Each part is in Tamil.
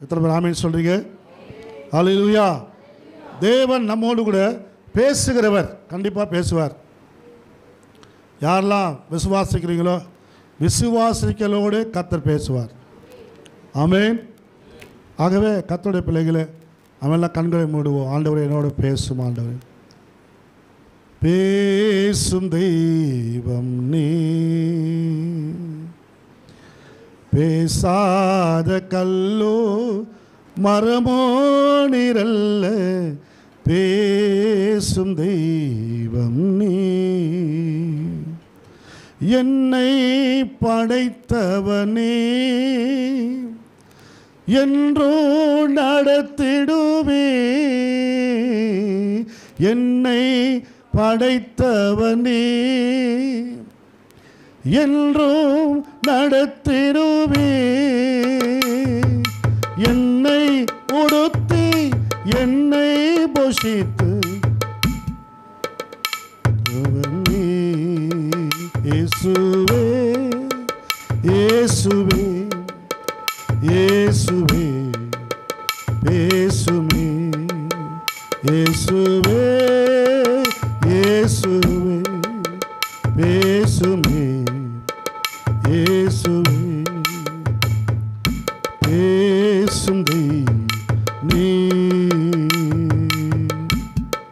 எத்தனை பேர் ஆமென் சொல்றீங்க? ஹல்லேலூயா. தேவன் நம்மோடு கூட பேசுகிறவர், கண்டிப்பாக பேசுவார். யாரெல்லாம் விசுவாசிக்கிறீங்களோ விசுவாசிகளோடு கர்த்தர் பேசுவார். ஆமென். ஆகவே கர்த்தருடைய பிள்ளைகளை அவெல்லாம் கண்களை மூடுவோம். ஆண்டவரே என்னோடு பேசும் ஆண்டவர். பேசும் தெய்வம் நீ, பேசாத கல்லோ மரமோ நீரல்ல, பேசும் தெய்வம் நீ. என்னை படைத்தவனே என்றோ நடத்திடுவே, என்னை படைத்தவனே என்றும் நடத்திடுவே, என்னை உடுத்தி என்னை போஷித்து இயேசுவே இயேசுவே இயேசுவே பேசுமே, இயேசுவே இயேசுவே பேசுமே, இயேசுவே பேசும் நீ.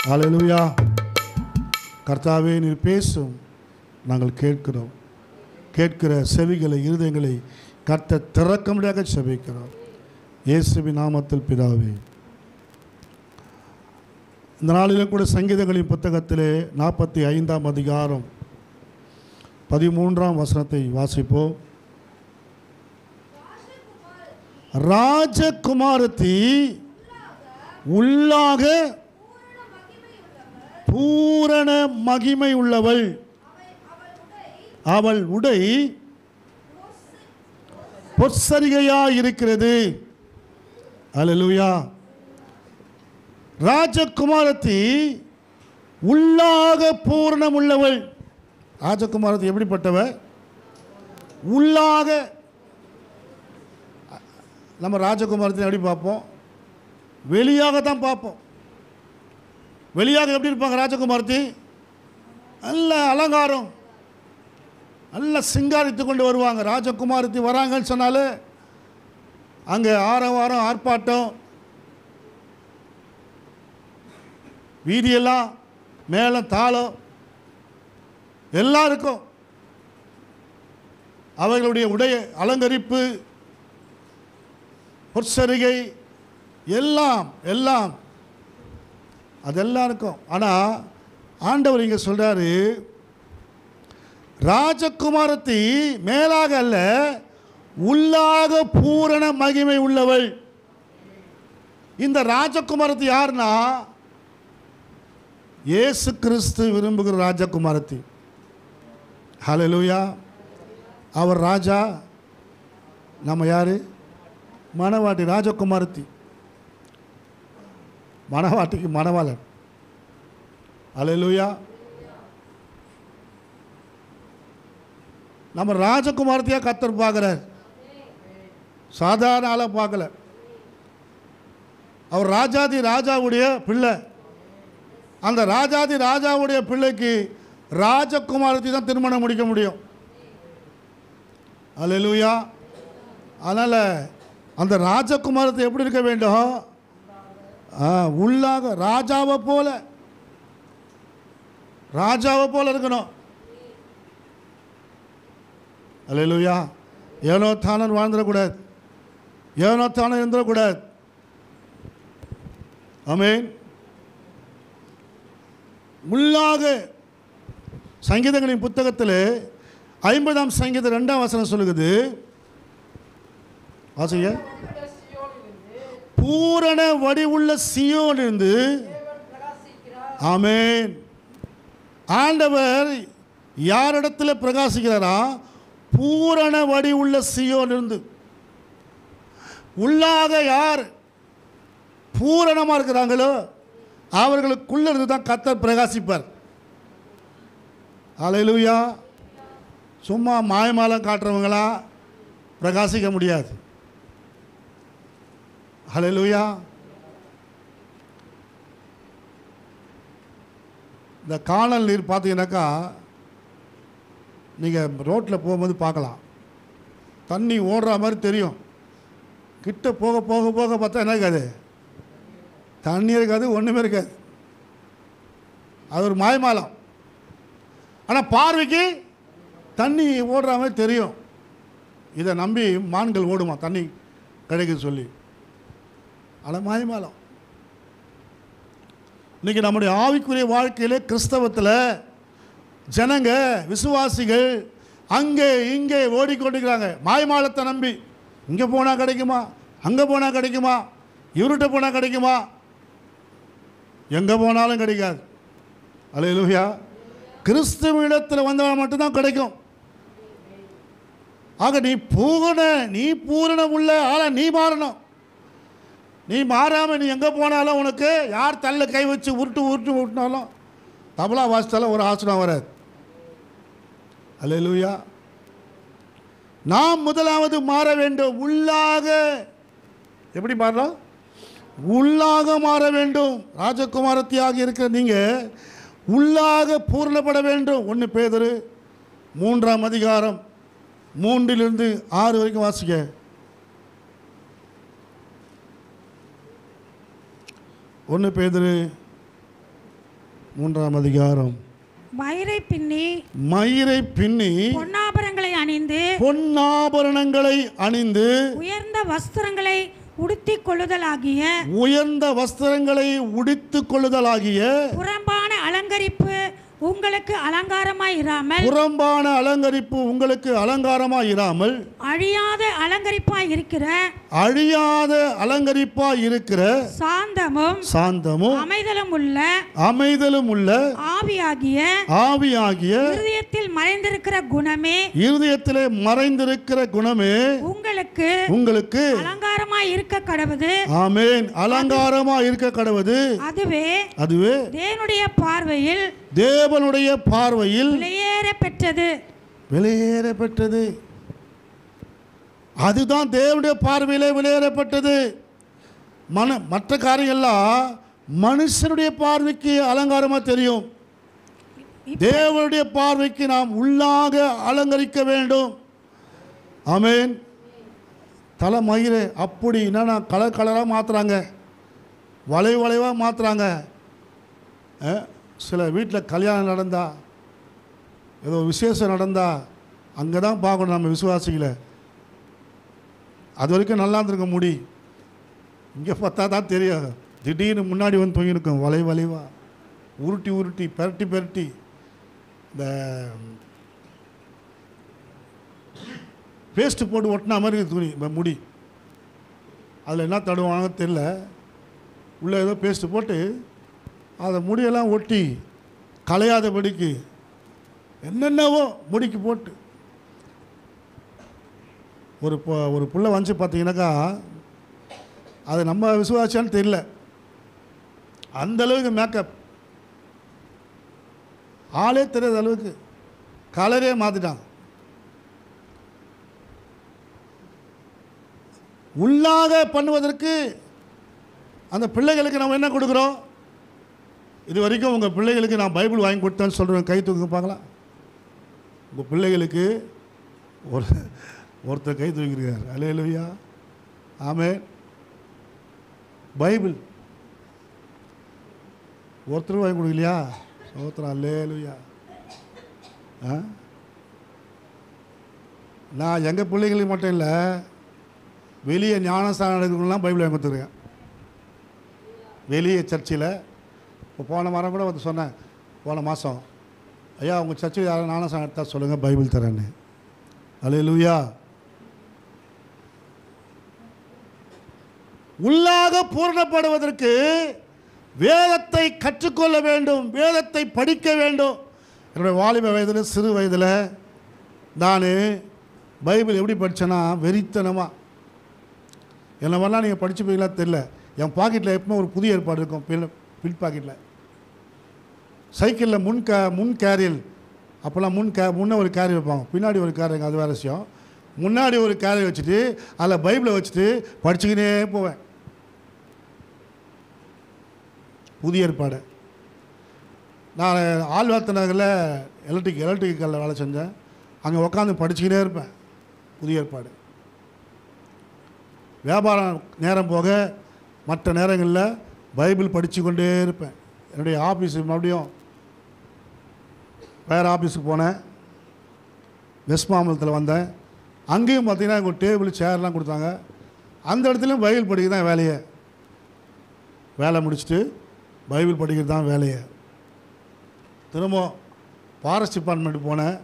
ஹல்லேலூயா. கர்த்தாவே நீர் பேசும், நாங்கள் கேட்கிறோம். கேட்கிற செவிகளை இருதயங்களை கர்த்தர் திறக்க முடியாத செபிக்கிறோம். இயேசுவின் நாமத்தில் பிதாவே. இந்த நாளிலும் கூட சங்கீதங்களின் புத்தகத்திலே 45ஆம் அதிகாரம் 13ஆம் வசனத்தை வாசிப்போம். ராஜகுமாரத்தி உள்ளாக பூரண மகிமை உள்ளவள், அவள் உடை பொற்சரிகையாயிருக்கிறது. அல்லேலூயா. ராஜகுமாரத்தி உள்ளாக பூரணம் உள்ளவள். ராஜகுமாரத்தி எப்படிப்பட்டவள்? உள்ளாக. நம்ம ராஜகுமாரத்தை எப்படி பார்ப்போம்? வெளியாகத்தான் பார்ப்போம். வெளியாக எப்படி இருப்பாங்க ராஜகுமாரத்தி? நல்ல அலங்காரம், நல்ல சிங்காரித்து கொண்டு வருவாங்க. ராஜகுமாரத்தி வராங்கன்னு சொன்னாலே அங்கே ஆரவாரம், ஆர்ப்பாட்டம், வீதியெல்லாம் மேளம் தாளம் எல்லாம் இருக்கும். அவர்களுடைய உடைய அலங்கரிப்பு, பொற்சரிகை எல்லாம் எல்லாம் அதெல்லாம் இருக்கும். ஆனால் ஆண்டவர் இங்கே சொல்கிறாரு, ராஜகுமாரத்தி மேலாக அல்ல, உள்ளாக பூரண மகிமை உள்ளவள். இந்த ராஜகுமாரத்தி யாருன்னா இயேசு கிறிஸ்து விரும்புகிற ராஜகுமாரத்தி. ஹல்லேலூயா. அவர் ராஜா, நம்ம யாரு? மணவாட்டி. ராஜகுமாரத்தி மணவாட்டிக்கு மணவாளன். ஹல்லேலூயா. நம்ம ராஜகுமாரத்தியாக கர்த்தர் பார்க்குறார், சாதாரண ஆளாக பார்க்கல. அவர் ராஜாதி ராஜாவுடைய பிள்ளை. அந்த ராஜாதி ராஜாவுடைய பிள்ளைக்கு ராஜகுமாரத்தி தான் திருமணம் முடிக்க முடியும். அல்லேலூயா. அதனால் அந்த ராஜகுமாரத்தை எப்படி இருக்க வேண்டும்? உள்ளாக ராஜாவை போல, ராஜாவை போல இருக்கணும். அல்லேலூயா. ஏனோ தானன் வாழ்ந்துடக்கூடாது, ஏனோ தானன் இருந்துடக்கூடாது. ஆமென். உள்ளாக சங்கீதங்களின் புத்தகத்தில் 50ஆம் சங்கீதம் 2ஆம் வசனம் சொல்லுகிறது. வாசிங்க. பூரண வடிவுள்ள சீயோனிலிருந்து. ஆமென். ஆண்டவர் யாரிடத்தில் பிரகாசிக்கிறாரா? பூரண வடிவுள்ள சீயோனிலிருந்து. உள்ளாக யார் பூரணமாக இருக்கிறாங்களோ அவர்களுக்குள்ள இருந்து தான் கர்த்தர் பிரகாசிப்பார். அல்லேலூயா. சும்மா மாயமாலம் காட்டுறவங்களா பிரகாசிக்க முடியாது. ஹல்லேலூயா. இந்த காணல் நீர் பார்த்தீங்கன்னாக்கா நீங்கள் ரோட்டில் போகும்போது பார்க்கலாம், தண்ணி ஓடுற மாதிரி தெரியும். கிட்ட போக போக போக பார்த்தா என்ன இருக்காது, தண்ணி இருக்காது, ஒன்றுமே இருக்காது. அது ஒரு மாய்மாலம். ஆனால் பார்வைக்கு தண்ணி ஓடுற மாதிரி தெரியும். இதை நம்பி மான்கள் ஓடுமா தண்ணி கிடைக்குது சொல்லி. ஆனால் மாய்மாலம். இன்றைக்கி நம்முடைய ஆவிக்குரிய வாழ்க்கையில் கிறிஸ்தவத்தில் ஜனங்க விசுவாசிகள் அங்கே இங்கே ஓடிக்கொண்டிருக்கிறாங்க மாய்மாலத்தை நம்பி. இங்கே போனால் கிடைக்குமா, அங்கே போனால் கிடைக்குமா, இவர்கிட்ட போனால் கிடைக்குமா, எங்கே போனாலும் கிடைக்காது. அல்லேலூயா. கிறிஸ்துவிடத்தில் வந்தவன் மட்டும்தான் கிடைக்கும். ஆக நீ பூரண உள்ள ஆளை நீ மாறணும். நீ மாறாமல் நீ எங்கே போனாலும் உனக்கு யார் தள்ள கை வச்சு உருட்டினாலும் தபலா வாசித்தாலும் ஒரு ஆசனம் வராது. அல்லேலூயா. நாம் முதலாவது மாற வேண்டும். உள்ளாக எப்படி மாறணும்? உள்ளாக மாற வேண்டும். ராஜகுமாரத்தியாக இருக்கிற நீங்கள் உள்ளாக பூர்ணப்பட வேண்டும். 1 பேதுரு 3ஆம் அதிகாரம் 3 - 6 வரைக்கும் வாசிக்க. 1 பேதுரு 3ஆம் அதிகாரம். மயிரை பின்னி பொன்னாபரணங்களை அணிந்து உயர்ந்த வஸ்திரங்களை உடுத்திக் கொள்ளுதலாகிய புறம்பான அலங்கரிப்பு உங்களுக்கு அலங்காரமாயிராமல் அழியாத அலங்கரிப்பாய் இருக்கிற சாந்தமும் அமைதலும் உள்ள ஆவியாகிய இருதயத்திலே மறைந்திருக்கிற குணமே உங்களுக்கு அலங்காரமாய் இருக்க கடவுது. ஆமென். அலங்காரமாய் இருக்க கடவுது. அதுவே தேவனுடைய பார்வையில் வெளியேறப்பெற்றது. அதுதான் தேவனுடைய பார்வையிலே வெளியேறப்பட்டது. மற்ற காரியங்கள்லாம் மனுஷனுடைய பார்வைக்கு அலங்காரமாக தெரியும். தேவனுடைய பார்வைக்கு நாம் உள்ளாக அலங்கரிக்க வேண்டும். ஆமென். தலைமயிரை அப்படி என்னன்னா கலராக மாற்றுறாங்க, வளைவாக மாற்றுறாங்க. சில வீட்டில் கல்யாணம் நடந்தா, ஏதோ விசேஷம் நடந்தால் அங்கே தான் பார்க்கணும் நம்ம விசுவாசிகளை. அது வரைக்கும் நல்லா இருந்திருக்க முடி, இங்கே பார்த்தா தான் தெரியாது. திடீர்னு முன்னாடி வந்து தொங்கிருக்கும் வளைவாக உருட்டி பெரட்டி இந்த பேஸ்ட்டு போட்டு ஒட்டினா மாதிரி துணி முடி. அதில் என்ன தடுவாங்க தெரியல, உள்ளே ஏதோ பேஸ்ட்டு போட்டு அதை முடியெல்லாம் ஒட்டி களையாதபடிக்கு என்னென்னவோ முடிக்கு போட்டு ஒரு புள்ள வந்து பார்த்தீங்கன்னாக்கா அது நம்ம விசுவாசியான்னு தெரியல, அந்தளவுக்கு மேக்கப், ஆளே தெரியாத அளவுக்கு கலரே மாற்றிட்டாங்க. உள்ளாக பண்ணுவதற்கு அந்த பிள்ளைகளுக்கு நம்ம என்ன கொடுக்குறோம்? இது வரைக்கும் உங்கள் பிள்ளைகளுக்கு நான் பைபிள் வாங்கி கொடுத்தேன்னு சொல்கிறேன், கை தூக்குப்பாங்களா? உங்கள் பிள்ளைகளுக்கு ஒருத்தர் கை தூக்கிருக்கார். அல்லேலூயா. ஆமென். பைபிள் ஒருத்தர் வாங்கி கொடுக்கலையா? ஒருத்தர். அல்லேலூயா. நான் எங்கள் பிள்ளைங்களுக்கு மட்டும் இல்லை, வெளியே ஞானஸ்தானம் எடுக்கிறவங்களாம் பைபிள் வாங்கி கொடுத்துருக்கேன். வெளியே சர்ச்சில் இப்போ போன வாரம் கூட வந்து சொன்னேன், போன மாதம், ஐயா உங்கள் சர்ச்சில் யாரும் ஞானஸ்தானம் எடுத்தால் சொல்லுங்கள், பைபிள் தரேன்னு. அல்லேலூயா. உள்ளாக பூரணப்படுவதற்கு வேதத்தை கற்றுக்கொள்ள வேண்டும், வேதத்தை படிக்க வேண்டும். என்னுடைய வாலிப வயதில் சிறு வயதில் நான் பைபிள் எப்படி படித்தேன்னா வெறித்தனமாக. என்ன மாதிரிலாம் நீங்கள் படிச்சுப்பீங்களா தெரியல, என் பாக்கெட்டில் எப்பவுமே ஒரு புதிய ஏற்பாடு இருக்கும். பின் பாக்கெட்டில் சைக்கிளில் முன் கேரியல், அப்போல்லாம் முன்னே ஒரு கேரியர் வைப்பாங்க, பின்னாடி ஒரு கேரியர், அது வேறு விஷயம். முன்னாடி ஒரு கேரியர் வச்சுட்டு அதில் பைபிளை வச்சுட்டு படிச்சுக்கினே போவேன். புதிய ஏற்பாடு. நான் ஆழ்வார்த்த நகரில் எலக்ட்ரிக்கலில் வேலை செஞ்சேன். அங்கே உட்காந்து படிச்சுக்கிட்டே இருப்பேன் புதிய ஏற்பாடு. வியாபாரம் நேரம் போக மற்ற நேரங்களில் பைபிள் படித்து கொண்டே இருப்பேன். என்னுடைய ஆஃபீஸுக்கு மறுபடியும் வேறு ஆஃபீஸுக்கு போனேன். வெஸ்ட் மாம்பலத்தில் வந்தேன். அங்கேயும் பார்த்திங்கன்னா எங்கள் டேபிள் சேர்லாம் கொடுத்தாங்க. அந்த இடத்துலையும் பைபிள் படிக்க தான் வேலையை. வேலை முடிச்சுட்டு பைபிள் படிக்கிறது தான் வேலையை. திரும்ப ஃபாரஸ்ட் டிபார்ட்மெண்ட்டு போனேன்.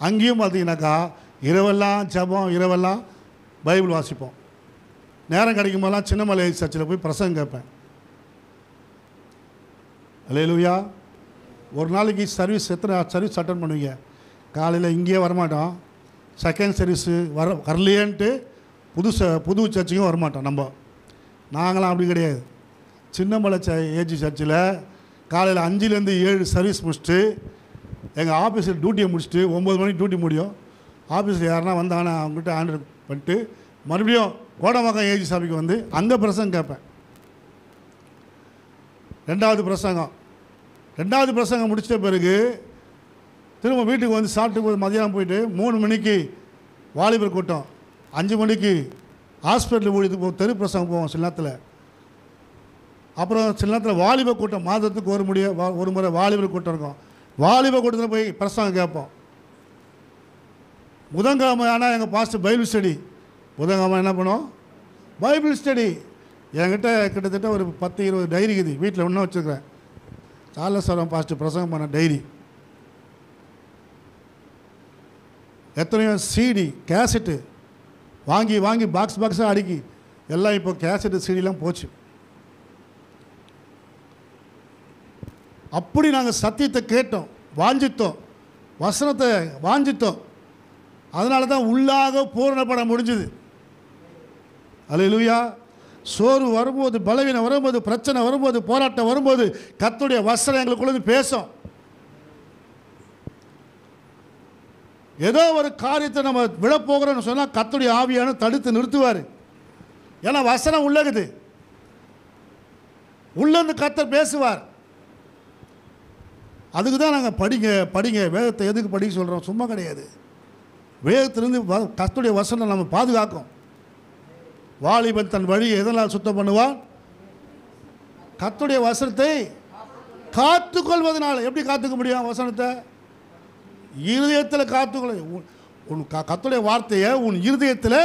அங்கேயும் பார்த்திங்கனாக்கா இரவெல்லாம் ஜெபம், இரவெல்லாம் பைபிள் வாசிப்போம். நேரம் கிடைக்கும் போதெல்லாம் சின்னமலை சர்ச்சில் போய் பிரசங்கம் கேட்பேன். அல்லேலூயா. ஒரு நாளைக்கு எத்தனை சர்வீஸ் அட்டன் பண்ணுவீங்க? காலையில் இங்கேயே வரமாட்டோம். செகண்ட் சர்வீஸு வரலையேன்ட்டு புது சர்ச்சுக்கும் வரமாட்டோம். நாங்களாம் அப்படி கிடையாது. சின்னமலை ஏஜி சர்ச்சில் காலையில் 5லேருந்து 7 சர்வீஸ் முடிச்சுட்டு எங்கள் ஆஃபீஸில் டியூட்டியை முடிச்சுட்டு 9 மணிக்கு டியூட்டி முடியும். ஆஃபீஸில் யாருன்னா வந்தாங்கன்னா அவங்ககிட்ட ஆர்டர் பண்ணிட்டு மறுபடியும் கோடம்பாக்கம் ஏஜி சபைக்கு வந்து அங்கே பிரசங்கம் கேட்பேன். ரெண்டாவது பிரசங்கம் முடிச்சிட்ட பிறகு திரும்ப வீட்டுக்கு வந்து சாப்பிட்டு போய் மதியானம் போயிட்டு 3 மணிக்கு வாலிபர் கூட்டம், 5 மணிக்கு ஹாஸ்பிட்டல் ஊழியத்துக்கு தெரு பிரசங்கம் போவோம் சில நேரத்தில். அப்புறம் சில நேரத்தில் வாலிபர் கூட்டம், மாதத்துக்கு ஒரு முறை வாலிபர் கூட்டம் இருக்கும். வாலிபர் கூட்டத்தில் போய் பிரசங்கம் கேட்போம். புதன்கிழமை ஆனால் எங்கள் பாஸ்டர் பைபிள் ஸ்டடி. புதன்கிழமை என்ன பண்ணுவோம்? Bible study. என்கிட்ட கிட்டத்தட்ட ஒரு 10-20 டைரி இருக்குது வீட்டில். இன்னும் வச்சுருக்கிறேன். சாலஸ்வரம் பாஸ்டர் பிரசங்கம் பண்ண டைரி. எத்தனையோ சிடி கேசட்டு வாங்கி பாக்ஸாக அடுக்கி எல்லாம் இப்போ கேசட்டு சிடிலாம் போச்சு. அப்படி நாங்கள் சத்தியத்தை கேட்டோம், வாஞ்சித்தோம், வசனத்தை வாஞ்சித்தோம். அதனால தான் உள்ளாக பூரணப்பட முடிஞ்சுது. அல்லேலூயா. சோறு வரும்போது, பலவீனம் வரும்போது, பிரச்சனை வரும்போது, போராட்டம் வரும்போது கர்த்தருடைய வசனம் எங்களுக்குள்ளது பேசும். ஏதோ ஒரு காரியத்தை நம்ம விழப்போகிறோன்னு சொன்னால் கர்த்தருடைய ஆவியான தடுத்து நிறுத்துவார். ஏன்னா வசனம் உள்ளகுது. உள்ளேருந்து கர்த்தர் பேசுவார். அதுக்கு தான் நாங்கள் படிங்க வேதத்தை எதுக்கு படிக்க சொல்கிறோம்? சும்மா கிடையாது. வேதத்திலிருந்து கர்த்தருடைய வசனம் நம்ம பாதுகாக்கும். வாலிபன் தன் வழியை எதனால் சுத்தம் பண்ணுவான்? கர்த்தருடைய வசனத்தை காத்துக்கொள்வதனால. எப்படி காத்துக்க முடியும் வசனத்தை? இருதயத்தில் காத்துக்கொள்ள. உன் கர்த்தருடைய வார்த்தையை உன் இருதயத்தில்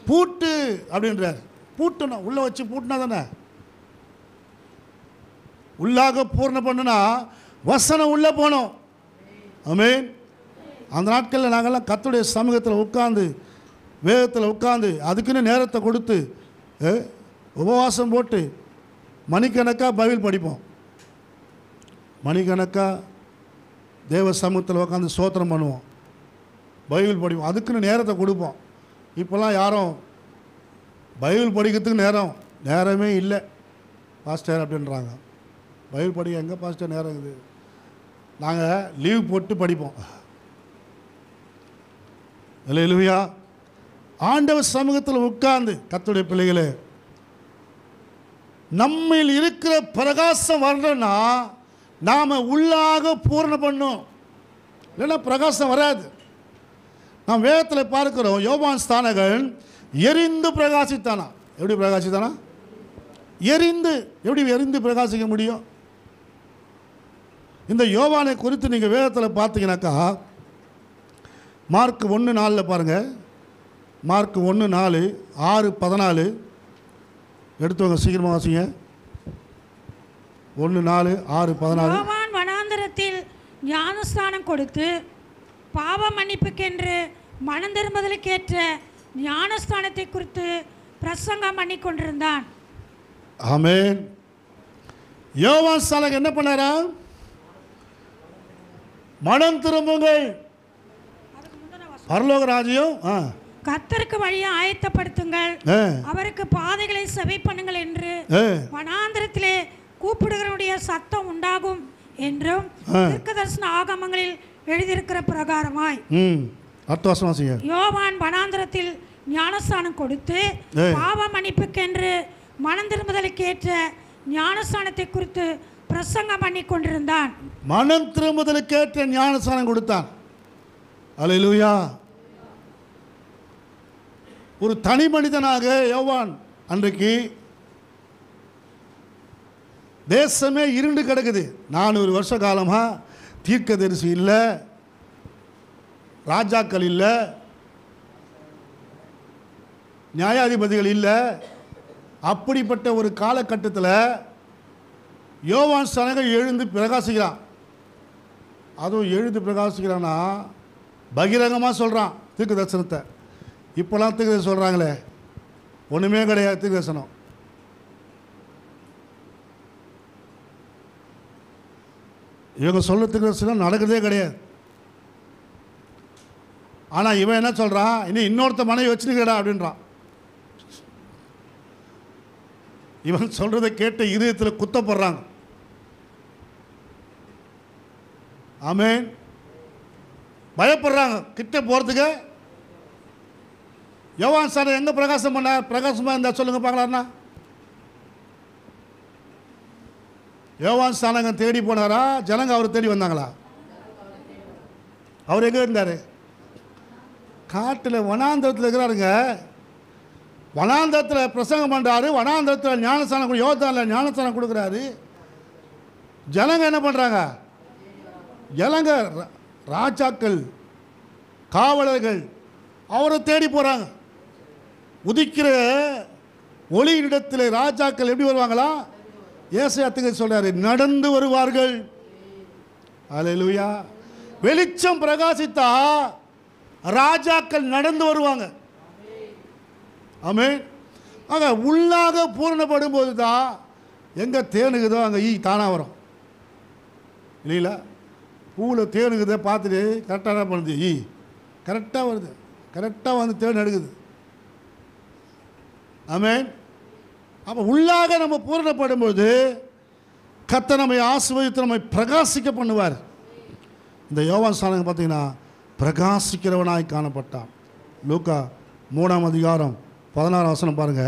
பூட்டு அப்படின்றார். பூட்டணும். உள்ளே வச்சு பூட்டினா தானே. உள்ளாக பூர்ண பண்ணுனா வசனம் உள்ளே போனோம். ஆமென். அந்த நாட்களில் நாங்கள்லாம் கர்த்தருடைய சமூகத்தில் உட்காந்து, வேதத்தில் உட்காந்து, அதுக்குன்னு நேரத்தை கொடுத்து உபவாசம் போட்டு மணிக்கணக்காக பைபிள் படிப்போம். மணிக்கணக்காக தேவ சமூகத்தில் உட்காந்து ஸ்தோத்திரம் பண்ணுவோம், பைபிள் படிப்போம். அதுக்குன்னு நேரத்தை கொடுப்போம். இப்போல்லாம் யாரும் பைபிள் படிக்கிறதுக்கு நேரமே இல்லை பாஸ்டர் அப்படின்றாங்க. பைபிள் படிக்க எங்கே பாஸ்டர் நேரம் இருக்குது? நாங்கள் லீவ் போட்டு படிப்போம். அல்லேலூயா. ஆண்டவர் சமூகத்தில் உட்கார்ந்து கர்த்தருடைய பிள்ளைகளே, நம்மில் இருக்கிற பிரகாசம் வரணும்னா நாம் உள்ளாக பூரண பண்ணும். இல்லைன்னா பிரகாசம் வராது. நாம் வேதத்தில் பார்க்கிறோம், யோவான் ஸ்நானகன் எரிந்து பிரகாசித்தானா. எப்படி பிரகாசித்தானா? எப்படி எரிந்து பிரகாசிக்க முடியும்? இந்த யோவானை குறித்து நீங்கள் வேதத்தில் பார்த்தீங்கன்னாக்கா மார்க் 1:4 பாருங்கள். மார்க் 1:4, 6:14 எடுத்துவாங்க, சீக்கிரமாக வாசிங்க. 1:4, 6:14. யோவான் வனாந்தரத்தில் ஞானஸ்நானம் கொடுத்து பாவ மன்னிப்புக்கென்று மனம் திரும்புதலுக்கேற்ற ஞானஸ்நானத்தை குறித்து பிரசங்கம் பண்ணி கொண்டிருந்தான். ஆமென். யோவான் ஸ்நானகன் என்ன பண்ணாரா? மனம் திரும்புங்கள், பரலோக ராஜ்யம் கர்த்தருக்கு வழியை ஆயத்தப்படுத்துங்கள், அவருக்கு பாதைகளை செவி பண்ணுங்கள் என்று வனாந்தரத்திலே கூப்பிடுகிறவருடைய சத்தம் உண்டாகும் என்றும் தீர்க்கதரிசன ஆகமங்களில் எழுதியிருக்கிற பிரகாரமாய். யோவான் வனாந்தரத்தில் ஞானஸ்நானம் கொடுத்து பாவ மன்னிப்புக்கென்று மனம் திரும்புதலுக்கேற்ற ஞானஸ்நானத்தை குறித்து பிரசங்கம் பண்ணி கொண்டிருந்தான். மனம் திரும்புதலுக்கேற்ற ஞானஸ்நானம் கொடுத்தான். அல்லேலூயா. ஒரு தனி மனிதனாக யோவான், அன்றைக்கு தேசமே இருண்டு கிடக்குது. 400 வருஷ காலமாக தீர்க்கதரிசி இல்லை, ராஜாக்கள் இல்லை, நியாயாதிபதிகள் இல்லை. அப்படிப்பட்ட ஒரு காலகட்டத்தில் யோவான் ஸ்நானகன் எழுந்து பிரகாசிக்கிறான். அதுவும் எழுந்து பிரகாசிக்கிறான்னா பகிரங்கமாக சொல்கிறான் தீர்க்க தரிசனத்தை. இப்போலாம் தீர்க்க தரிசனம் சொல்கிறாங்களே, ஒன்றுமே கிடையாது தீர்க்க தரிசனம். இவங்க சொல்ல தீர்க்க தரிசனம் நடக்கிறதே கிடையாது. ஆனால் இவன் என்ன சொல்கிறான், இன்னொருத்த மனைவி வச்சுருக்கடா அப்படின்றான். இவன் சொல்கிறத கேட்ட இதயத்தில் குத்தப்படுறாங்க. ஆமென். பயப்படுறாங்க கிட்ட போகிறதுக்கு. யோவான் சார் எங்கே பிரகாசம் பண்ணார்? பிரகாசமாக இருந்தால் சொல்லுங்கள் பார்க்கலாம்னா. யோவான் ஸ்நானகன் தேடி போனாரா, ஜனங்க அவரை தேடி வந்தாங்களா? அவர் எங்கே இருந்தார்? காட்டில் வனாந்தரத்தில் இருக்கிறாருங்க. வனாந்தரத்தில் பிரசங்கம் பண்ணுறாரு, வனாந்தரத்தில் ஞானஸ்நானம் யோர்தானில் ஞானஸ்நானம் கொடுக்குறாரு. ஜனங்க என்ன பண்ணுறாங்க? ஜனங்க ராஜாக்கள், காவலர்கள் அவரை தேடி போகிறாங்க. உதிக்கிற ஒளியிடத்தில் ராஜாக்கள் எப்படி வருவாங்களா? ஏசாயாத்துக்கு சொல்கிறாரு, நடந்து வருவார்கள். அல்லேலூயா. வெளிச்சம் பிரகாசித்தா ராஜாக்கள் நடந்து வருவாங்க. ஆமென். ஆக உள்ளாக பூரணப்படும் போது தான் எங்கே தேனுக்குதோ அங்கே ஈ தானாக வரும் இல்லைங்களா? பூவில் தேனுக்குதை பார்த்துட்டு கரெக்டாக என்ன பண்ணுது? ஈ கரெக்டாக வருது, கரெக்டாக வந்து தேன் எடுக்குது. ஆமென். அப்போ உள்ளாக நம்ம பூரணப்படும்போது கர்த்தர் நம்மை ஆசீர்வதித்து நம்மை பிரகாசிக்க பண்ணுவார். இந்த யோவான் ஸ்நானகன் பார்த்தீங்கன்னா பிரகாசிக்கிறவனாய் காணப்பட்டான். லூக்கா 3ஆம் அதிகாரம் 16ஆம் வசனம் பாருங்க.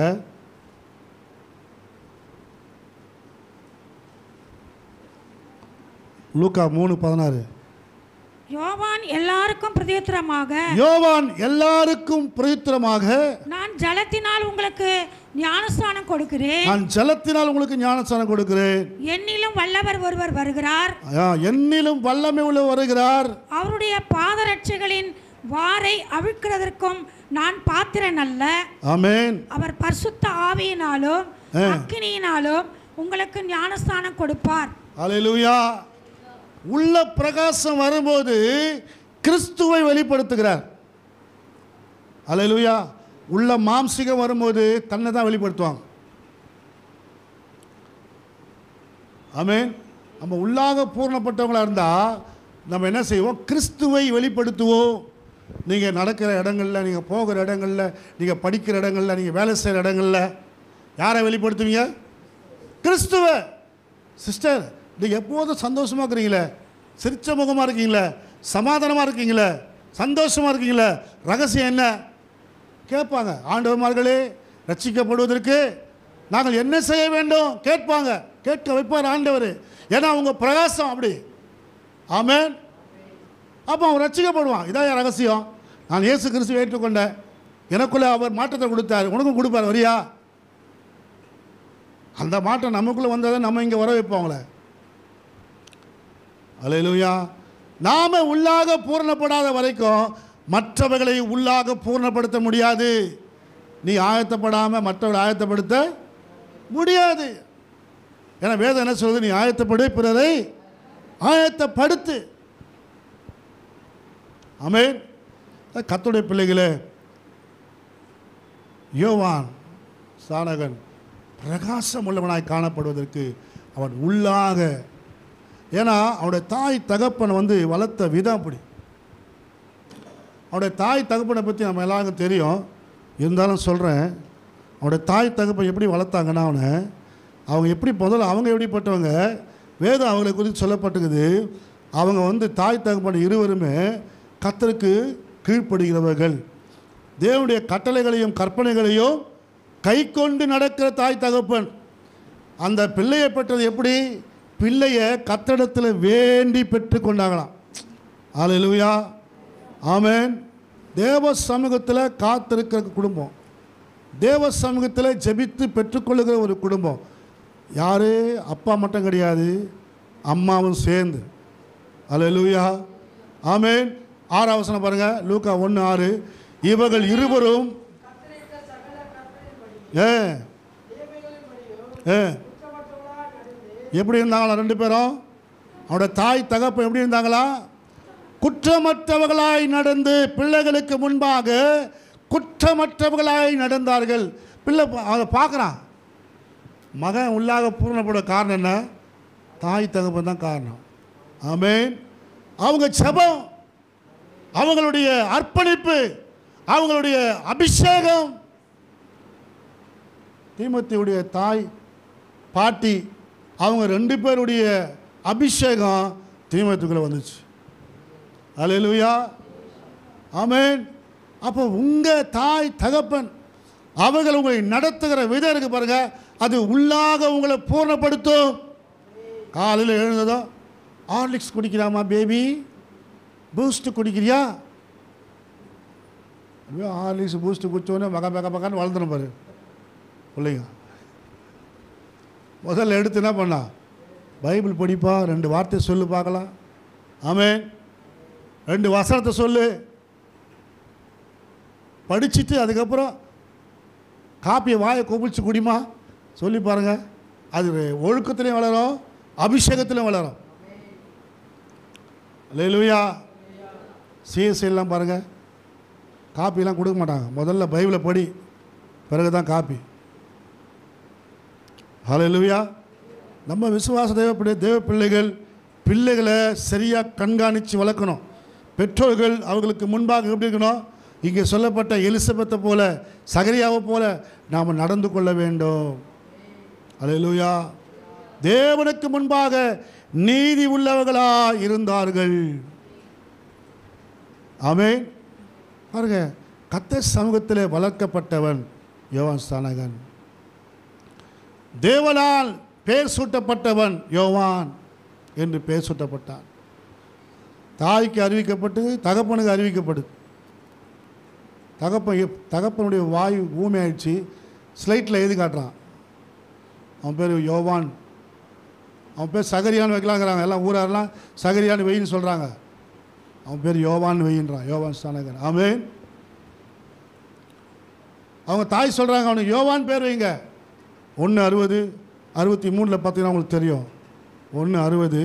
லூக்கா 3:16. யோவான் எல்லாருக்கும் பிரதியுத்தரமாக நான் ஜலத்தினால் உங்களுக்கு ஞானஸ்நானம் கொடுக்கிறேன். என்னிலும் வல்லவர் ஒருவர் வருகிறார். என்னிலும் வல்லமை உள்ளவர் வருகிறார். அவருடைய பாதரட்சைகளின் வாரை அவிழ்க்கிறதற்கும் நான் பாத்திரன் அல்ல. ஆமென். அவர் பரிசுத்த ஆவியினாலும் அக்கினியினாலும் உங்களுக்கு ஞானஸ்நானம் கொடுப்பார். அல்லேலூயா. உள்ள பிரகாசம் வரும்போது கிறிஸ்துவை வெளிப்படுத்துகிறார். அல்லேலூயா. உள்ள மாம்சிகம் வரும்போது தன்னை தான் வெளிப்படுத்துவாங்க. ஆமென். நம்ம உள்ளாக பூர்ணப்பட்டவங்களாக இருந்தால் நம்ம என்ன செய்வோம்? கிறிஸ்துவை வெளிப்படுத்துவோம். நீங்கள் நடக்கிற இடங்களில், நீங்கள் போகிற இடங்களில், நீங்கள் படிக்கிற இடங்களில், நீங்கள் வேலை செய்கிற இடங்களில் யாரை வெளிப்படுத்துவீங்க? கிறிஸ்துவை. சிஸ்டர், நீங்கள் எப்போதும் சந்தோஷமாக இருக்கிறீங்களே, சிரிச்ச முகமாக இருக்கீங்களே, சமாதானமாக இருக்கீங்களே, சந்தோஷமாக இருக்கீங்களே, ரகசியம் என்ன கேட்பாங்க. ஆண்டவர்மார்களே, ரட்சிக்கப்படுவதற்கு நாங்கள் என்ன செய்ய வேண்டும் கேட்பாங்க. கேட்க வைப்பார் ஆண்டவர். ஏன்னா அவங்க பிரகாசம் அப்படி. ஆமென். அப்போ அவன் ரட்சிக்கப்படுவான். இதான் என் ரகசியம். நான் இயேசு கிறிஸ்துவை ஏற்றுக்கொண்டேன், எனக்குள்ளே அவர் மாற்றத்தை கொடுத்தார், உனக்கும் கொடுப்பார், வரியா? அந்த மாற்றம் நமக்குள்ளே வந்ததை நம்ம இங்கே வர வைப்போங்களே. அல்லேலூயா. நாம் உள்ளாக பூரணப்படாத வரைக்கும் மற்றவர்களை உள்ளாக பூரணப்படுத்த முடியாது. நீ ஆயத்தப்படாமல் மற்றவர்களை ஆயத்தப்படுத்த முடியாது. ஏன்னா வேதம் என்ன சொல்வது? நீ ஆயத்தப்படு, பிறரை ஆயத்தப்படுத்து. ஆமென். கர்த்தருடைய பிள்ளைகளே, யோவான் ஸ்நானகன் பிரகாசம் உள்ளவனாய் காணப்படுவதற்கு அவன் உள்ளாக, ஏன்னா அவனுடைய தாய் தகப்பனை வளர்த்த விதம் அப்படி. அவனுடைய தாய் தகப்பனை பற்றி நம்ம எல்லாருக்கும் தெரியும். இருந்தாலும் சொல்கிறேன், அவனுடைய தாய் தகப்பன் எப்படி வளர்த்தாங்கன்னா அவங்க எப்படி முதல்ல அவங்க எப்படிப்பட்டவங்க, வேதம் அவங்களை குறித்து சொல்லப்பட்டுக்குது. அவங்க தாய் தகப்பன் இருவருமே கர்த்தருக்கு கீழ்ப்படுகிறவர்கள், தேவனுடைய கட்டளைகளையும் கற்பனைகளையும் கை கொண்டு நடக்கிற தாய் தகப்பன். அந்த பிள்ளையை பெற்றது எப்படி? பிள்ளையை கர்த்தரிடத்தில் வேண்டி பெற்றுக்கொண்டாங்களாம். அல்லேலூயா, ஆமென். தேவ சமூகத்தில் காத்திருக்கிற குடும்பம், தேவ சமூகத்தில் ஜெபித்து பெற்றுக்கொள்ளுகிற ஒரு குடும்பம். யார்? அப்பா மட்டும் கிடையாது, அம்மாவும் சேர்ந்து. அல்லேலூயா, ஆமென். 6ஆம் வசனம் பாருங்கள், லூக்கா 1:6. இவர்கள் இருவரும் எப்படி இருந்தாங்களா? 2 பேரும் அவனோட தாய் தகப்பன் எப்படி இருந்தாங்களா? குற்றமற்றவர்களாய் நடந்து, பிள்ளைகளுக்கு முன்பாக குற்றமற்றவர்களாய் நடந்தார்கள். பிள்ளை அதை பார்க்குறான். மகன் உள்ளாக பூர்ணப்பட காரணம் என்ன? தாய் தகப்பன் தான் காரணம். ஆமென். அவங்க ஜெபம், அவங்களுடைய அர்ப்பணிப்பு, அவங்களுடைய அபிஷேகம், தீமோத்தேயுடைய தாய் பாட்டி அவங்க 2 பேருடைய அபிஷேகம் தீமோத்தேயுக்குள்ள வந்துச்சு. அல்லேலூயா, ஆமென். அப்போ உங்கள் தாய் தகப்பன் அவர்கள் உங்களை நடத்துகிற விதம் இருக்கு பாருங்க, அது உள்ளாக உங்களை பூர்ணப்படுத்தும். காலையில் எழுந்ததும் ஹார்லிக்ஸ் குடிக்கிறாமா பேபி, பூஸ்ட்டு குடிக்கிறியா? ஹார்லிக்ஸ் பூஸ்ட்டு குடிச்சோன்னே மகன்னு வளர்ந்துடும் பாரு பிள்ளைங்க. முதல்ல எடுத்து என்ன பண்ணா? பைபிள் படிப்பா, 2 வார்த்தை சொல்லு பார்க்கலாம். ஆமென். 2 வசனத்தை சொல்லு. படிச்சுட்டு அதுக்கப்புறம் காப்பியை வாயை கொப்பிச்சு குடிமா சொல்லி பாருங்கள். அது ஒழுக்கத்துலேயும் வளரும், அபிஷேகத்திலும் வளரும். அல்லேலூயா. சிஎஸ்ஐலாம் பாருங்கள், காப்பிலாம் கொடுக்க மாட்டாங்க. முதல்ல பைபிளை படி, பிறகு தான் காப்பி. அல்லேலூயா. நம்ம விசுவாச தேவ பிள்ளைகளை சரியாக கண்காணித்து வளர்க்கணும். பெற்றோர்கள் அவர்களுக்கு முன்பாக எப்படி இருக்கணும்? இங்கே சொல்லப்பட்ட எலிசபெத்தை போல, சகரியாவை போல நாம் நடந்து கொள்ள வேண்டும். அல்லேலூயா. தேவனுக்கு முன்பாக நீதி உள்ளவர்களாக இருந்தார்கள். ஆமென். பாருங்க, கர்த்தர் சமூகத்தில் வளர்க்கப்பட்டவன் யோவான் ஸ்நானகன். தேவனால் பெயர் சூட்டப்பட்டவன் யோவான் என்று பெயர் சூட்டப்பட்டான். தாய்க்கு அறிவிக்கப்பட்டு, தகப்பனுக்கு அறிவிக்கப்பட்டு, தகப்பனுடைய வாய் ஊமை ஆயிடுச்சு. ஸ்லைட்டில் எழுதி காட்டுறான், அவன் பேர் யோவான், அவன் பேர் சகரியான்னு வைக்கலாங்கிறாங்க. எல்லாம் ஊரெல்லாம் சகரியான்னு வெயின்னு சொல்கிறாங்க. அவன் பேர் யோவான் வெயின்றான், யோவான் ஸ்நானகன். ஆமென். அவங்க தாய் சொல்கிறாங்க, அவனுக்கு யோவான் பேர் வைங்க. 1:60 63 பார்த்தீங்கன்னா உங்களுக்கு தெரியும். 1:60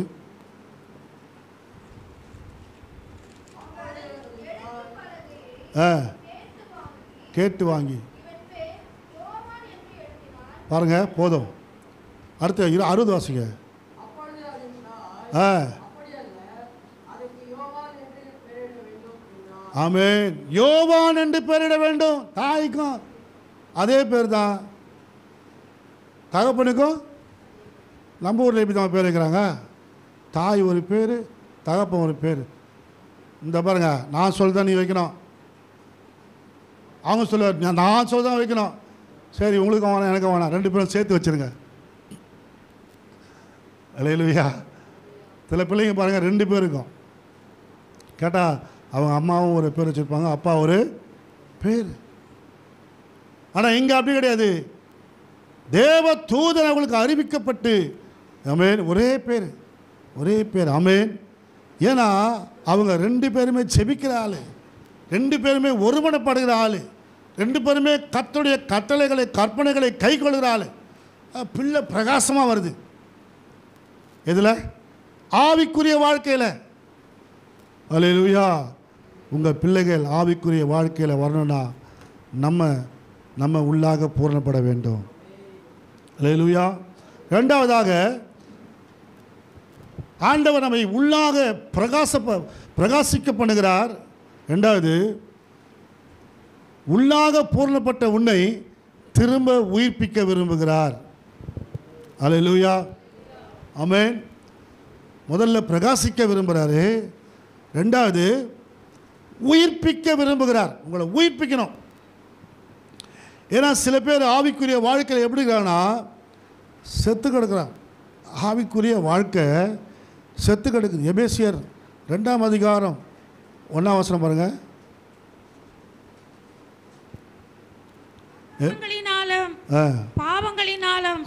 கேட்டு வாங்கி பாருங்க, போதும். அடுத்து 60 வாசிங்க. ஆமென். யோவான் என்று பெயரிட வேண்டும். தாய்க்கும் அதே பேர் தான், தகப்பனுக்கும் நம்ம ஊரில் எப்படி தான் பேர் வைக்கிறாங்க. தாய் ஒரு பேர், தகப்பன் ஒரு பேர். இந்த பாருங்க, நான் சொல்லிதான் நீ வைக்கணும், அவங்க சொல்ல நான் சொல்லிதான் வைக்கணும். சரி, உங்களுக்கு வேணாம் எனக்கு வேணாம், 2 பேரும் சேர்த்து வச்சுருங்க. அல்லேலூயா. சில பிள்ளைங்க பாருங்கள் 2 பேருக்கும் கேட்டால் அவங்க அம்மாவும் ஒரு பேர் வச்சுருப்பாங்க, அப்பா ஒரு பேர். ஆனால் இங்கே அப்படி கிடையாது. தேவ தூதன் அவங்களுக்கு அறிவிக்கப்பட்டு, ஆமென், ஒரே பேர், ஒரே பேர். ஆமென். ஏன்னா அவங்க 2 பேருமே ஜெபிக்கிற ஆள், 2 பேருமே ஒருமனப்படுகிற ஆள், 2 பேருமே கர்த்தருடைய கட்டளைகளை கற்பனைகளை கை கொள்கிற ஆள். பிள்ளை பிரகாசமாக வருது. எதில்? ஆவிக்குரிய வாழ்க்கையில். அல்லேலூயா. உங்கள் பிள்ளைகள் ஆவிக்குரிய வாழ்க்கையில் வரணும்னா நம்ம உள்ளாக பூரணப்பட வேண்டும். அல்லேலூயா. 2வதாக ஆண்டவர் நம்மை உள்ளாக பிரகாசிக்க பண்ணுகிறார். 2வது, உள்ளாக பூரணப்பட்ட உன்னை திரும்ப உயிர்ப்பிக்க விரும்புகிறார். அல்லேலூயா. ஆமென். முதல்ல பிரகாசிக்க விரும்புகிறாரு, 2வது உயிர்ப்பிக்க விரும்புகிறார். உங்களை உயிர்ப்பிக்கணும். ஏன்னா சில பேர் ஆவிக்குரிய வாழ்க்கையில் எப்படி இருக்காங்கன்னா, செத்து கிடக்கிறான். ஆவிக்குரிய வாழ்க்கை செத்து கிடக்குது. எபேசியர் 2ஆம் அதிகாரம் 1ஆம் வசனம் பாருங்க.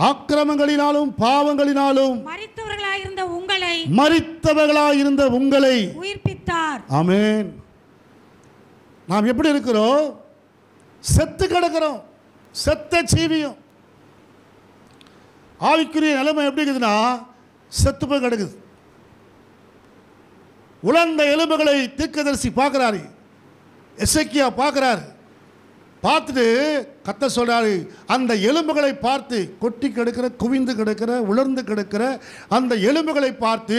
அக்கிரமங்களினாலும் பாவங்களினாலும் மரித்தவர்களாயிருந்த உங்களை உயிர்ப்பித்தார். ஆமென். நாம் எப்படி இருக்கிறோம்? செத்து கிடக்கிறோம். செத்த ஜீவியம். ஆவிக்குரிய நிலைமை எப்படி இருக்குதுன்னா செத்து போய் கிடக்குது. உலர்ந்த எலும்புகளை தீர்க்கதரிசி பார்க்குறாரு, எசேக்கியா பார்க்குறாரு. பார்த்துட்டு கர்த்தர் சொல்கிறாரு, அந்த எலும்புகளை பார்த்து, கொட்டி கிடக்கிற, குவிந்து கிடக்கிற, உலர்ந்து கிடக்கிற அந்த எலும்புகளை பார்த்து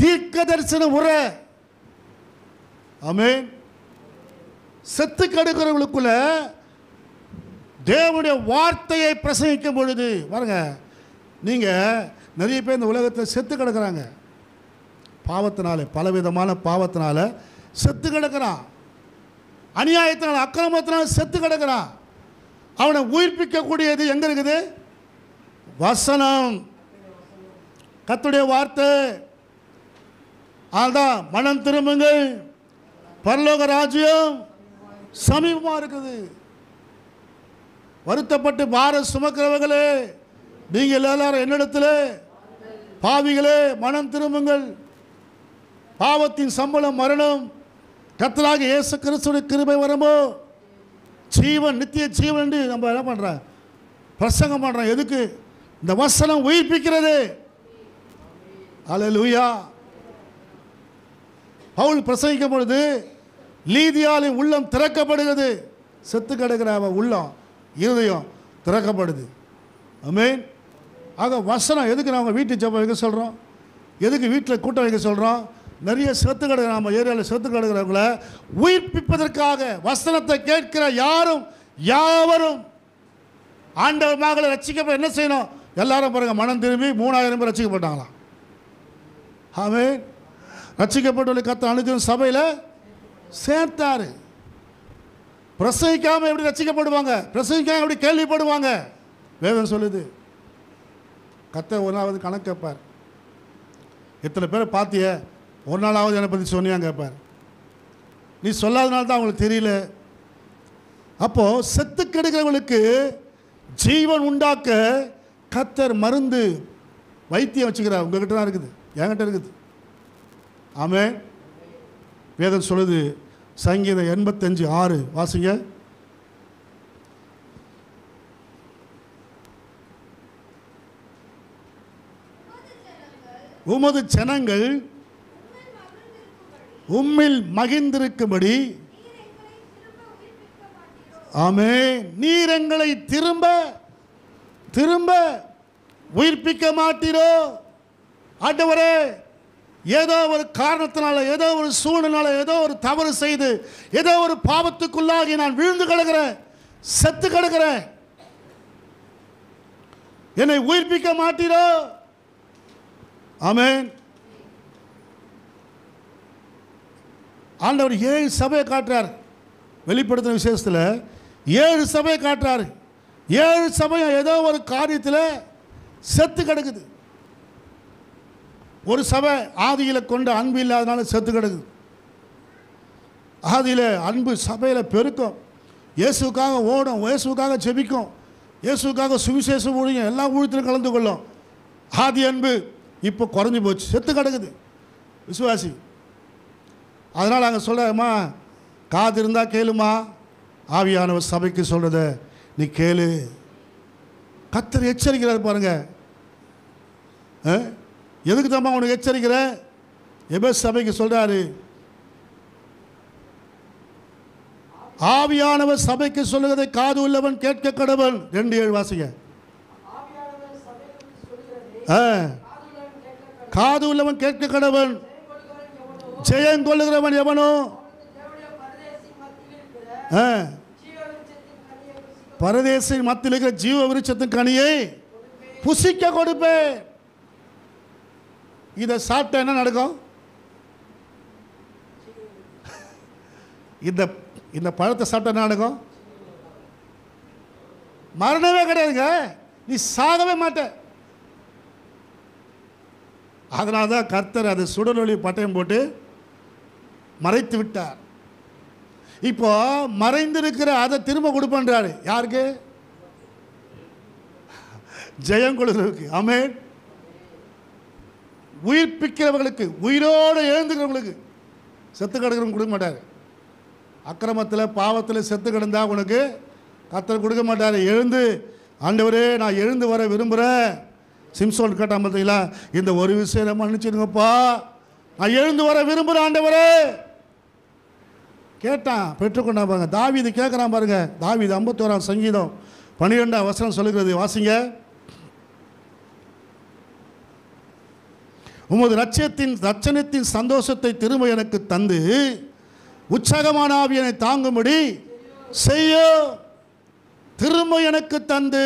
தீர்க்க தரிசனம் உற. ஆமென். செத்து கிடக்கிறவங்களுக்குள்ள தேவனுடைய வார்த்தையை பிரசங்கிக்கும் பொழுது பாருங்க, நீங்கள் நிறைய பேர் இந்த உலகத்தில் செத்து கிடக்கிறாங்க. பாவத்தினால, பலவிதமான பாவத்தினால செத்து கிடக்கிறான். அநியாயத்தினால், அக்கிரமத்தினால் செத்து கிடக்கிறான். அவனை உயிர்ப்பிக்கக்கூடியது எங்கே இருக்குது? வசனம், கர்த்தருடைய வார்த்தை. அதுதான் மனம் திரும்புங்கள், பரலோக ராஜ்யம் சமீபமாக இருக்குது. வருத்தப்பட்டு பாரம் சுமக்கிறவர்களே, நீங்கள் எல்லாரும் என்னிடத்தில், பாவிகளே மனம் திரும்புங்கள். பாவத்தின் சம்பளம் மரணம், கர்த்தராகிய இயேசு கிறிஸ்துவின் கிருபை வரமோ ஜீவன், நித்திய ஜீவன் என்று நம்ம என்ன பண்ணுறோம்? பிரசங்கம் பண்ணுறோம். எதுக்கு? இந்த வசனம் உயிர்ப்பிக்கிறது. அல்லேலூயா. பவுல் பிரசங்கிக்கும் பொழுது லீதியாளின் உள்ளம் திறக்கப்படுகிறது. செத்து கிடக்கிற அவன் உள்ளம், இருதயம் திறக்கப்படுது. ஆமென். ஆக வசனம் எதுக்கு நம்ம வீட்டு ஜெபம் வைக்க சொல்கிறோம்? எதுக்கு வீட்டில் கூட்டம் வைக்க சொல்கிறோம்? நிறைய செத்து கிடக்கிற, நம்ம ஏரியாவில் செத்து கிடக்கிறவங்கள உயிர்ப்பிப்பதற்காக வசனத்தை கேட்கிற யாவரும் ஆண்டவர் மகளை ரட்சிக்கப்பட என்ன செய்யணும்? எல்லாரும் பாருங்க, மனம் திரும்பி 3000 பேர் ரட்சிக்கப்பட்டாங்களாம். ஆமென். ரட்சிக்கப்பட்டு கர்த்தர் அனுதினம் சபையில் சேர்த்தாரு. பிரசவிக்காமல் எப்படி ரட்சிக்கப்படுவாங்க? பிரசவிக்காமல் எப்படி கேள்விப்படுவாங்க? வேதம் சொல்லுது. கர்த்தர் ஒரு நாளாவது கணக்கு கேட்பார். எத்தனை பேரை பார்த்திய, ஒரு நாளாவது என்னை பற்றி சொன்னியாங்க கேட்பார். நீ சொல்லாதனால தான் அவங்களுக்கு தெரியல. அப்போது செத்து கெடுக்கிறவங்களுக்கு ஜீவன் உண்டாக்க கர்த்தர் மருந்து வைத்தியம் வச்சுக்கிறார். உங்ககிட்ட தான் இருக்குது, என்கிட்ட இருக்குது. ஆமென். வேதம் சொல்லுது, சங்கீதம் 85:6 வாசிங்க. உமது ஜனங்கள் உம்மில் மகிழ்ந்திருக்கும்படி, ஆமென், நீர் எங்களை திரும்ப திரும்ப உயிர்ப்பிக்க மாட்டீரோ? ஆண்டவரே, ஏதோ ஒரு காரணத்தினால, ஏதோ ஒரு சூழ்நிலை, ஏதோ ஒரு தவறு செய்து, ஏதோ ஒரு பாவத்துக்குள்ளாகி நான் விழுந்து கிடக்கிறேன், செத்து கிடக்கிறேன், என்னை உயிர்ப்பிக்க மாட்டீரோ? ஆமென். ஆண்டவர் 7 சபையை காட்டுறார். வெளிப்படுத்தின விசேஷத்தில் 7 சபையை காட்டுறாரு. 7 சபையும் ஏதோ ஒரு காரியத்தில் செத்து கிடக்குது. ஒரு சபை ஆதியில் கொண்ட அன்பு இல்லாதனால செத்து கிடக்குது. ஆதியில் அன்பு சபையில் பெருக்கும், இயேசுக்காக ஓடும், இயேசுக்காக ஜெபிக்கும், இயேசுக்காக சுவிசேஷ ஊழியம் எல்லா ஊழியத்திலும் கலந்து கொள்ளும். ஆதி அன்பு இப்போ குறைஞ்சி போச்சு, செத்து கிடக்குது விசுவாசி. அதனால் நாங்கள் சொல்கிறோம்மா, காது இருந்தால் கேளுமா, ஆவியானவர் சபைக்கு சொல்கிறத நீ கேளு. கர்த்தர் எச்சரிக்கிறார் பாருங்க. எதுக்கு தான் உனக்கு எச்சரிக்கிற? எபேசு சபைக்கு சொல்கிறாரு, ஆவியானவர் சபைக்கு சொல்லுவதை காது உள்ளவன் கேட்க கடவன். 2:7 வாசிங்க. காது உள்ளவன் கேட்க கடவன். ஜெயம் கொள்ளுகிறவன் எவனோ பரதேசின் மத்தியில் இருக்கிற ஜீவ விருட்சத்தின் கனியை புசிக்க கொடுப்பேன். இதை சாப்பிட்டா என்ன நடக்கும்? இந்த பழத்தை சாப்பிட்டா என்ன நடக்கும்? மரணமே கிடையாதுங்க. நீ சாகவே மாட்ட. அதனால தான் கர்த்தர் அதை சுடலொளி பட்டயம் போட்டு மறைத்து விட்டார். இப்போ மறைந்திருக்கிற அதை திரும்ப கொடுப்பன்றாரு. யாருக்கு? ஜெயம் கொள்கிறவருக்கு. ஆமென். உயிர்ப்பிக்கிறவர்களுக்கு, உயிரோடு எழுந்துக்கிறவங்களுக்கு. செத்து கிடக்கிறவங்க கொடுக்க மாட்டார். அக்கிரமத்தில் பாவத்தில் செத்து கிடந்தா உனக்கு கர்த்தர் கொடுக்க மாட்டார். எழுந்து, ஆண்டவரே நான் எழுந்து வர விரும்புகிறேன். சிம்சோன் கேட்டான் பார்த்தீங்களா, இந்த ஒரு விஷயம் மன்னிச்சிருங்கப்பா, நான் எழுந்து வர விரும்புகிறேன் ஆண்டவரே கேட்டான், பெற்றுக்கொண்டான் பாருங்க. தாவீது கேட்குறான் பாருங்க. தாவீது 51 சங்கீதம் 12 வசனம் சொல்லுகிறது, வாசிங்க. உமது ரட்சணத்தின் சந்தோஷத்தை திரும்ப எனக்கு தந்து உற்சாகமான ஆவியனை தாங்கும்படி செய்ய. திரும்ப எனக்கு தந்து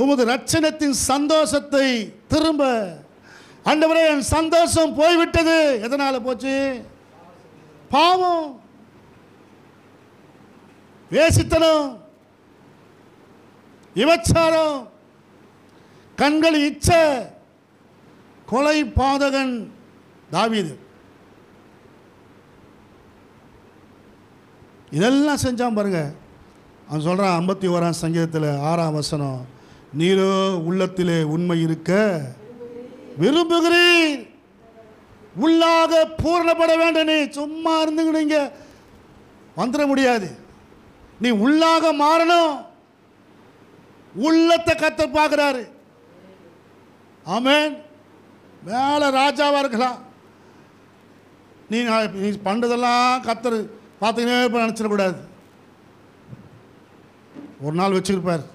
உமது ரட்சணத்தின் சந்தோஷத்தை திரும்ப. ஆண்டவரே என் சந்தோஷம் போய்விட்டது. எதனால போச்சு? பாவம், வேசித்தனம், விபச்சாரம், கண்கள் இச்சை, கொலை பாதகன் தாவீது. இதெல்லாம் செஞ்சான் பாருங்க. அவன் சொல்கிறான் 51 சங்கீதத்தில் 6 வசனம், நீரோ உள்ளத்திலே உண்மை இருக்க விரும்புகிறீர், உள்ளாக பூரணப்பட வேண்டும். நீ சும்மா இருந்துங்க வந்துட முடியாது. நீ உள்ளாக மாறணும். உள்ளத்தை கர்த்தர் பார்க்குறாரு. ஆமென். மேலே ராஜாவாக இருக்கலாம், நீ பண்ணுறதெல்லாம் கர்த்தர் பார்த்துக்கினே நினச்சிடக்கூடாது. ஒரு நாள் வச்சுருப்பார்.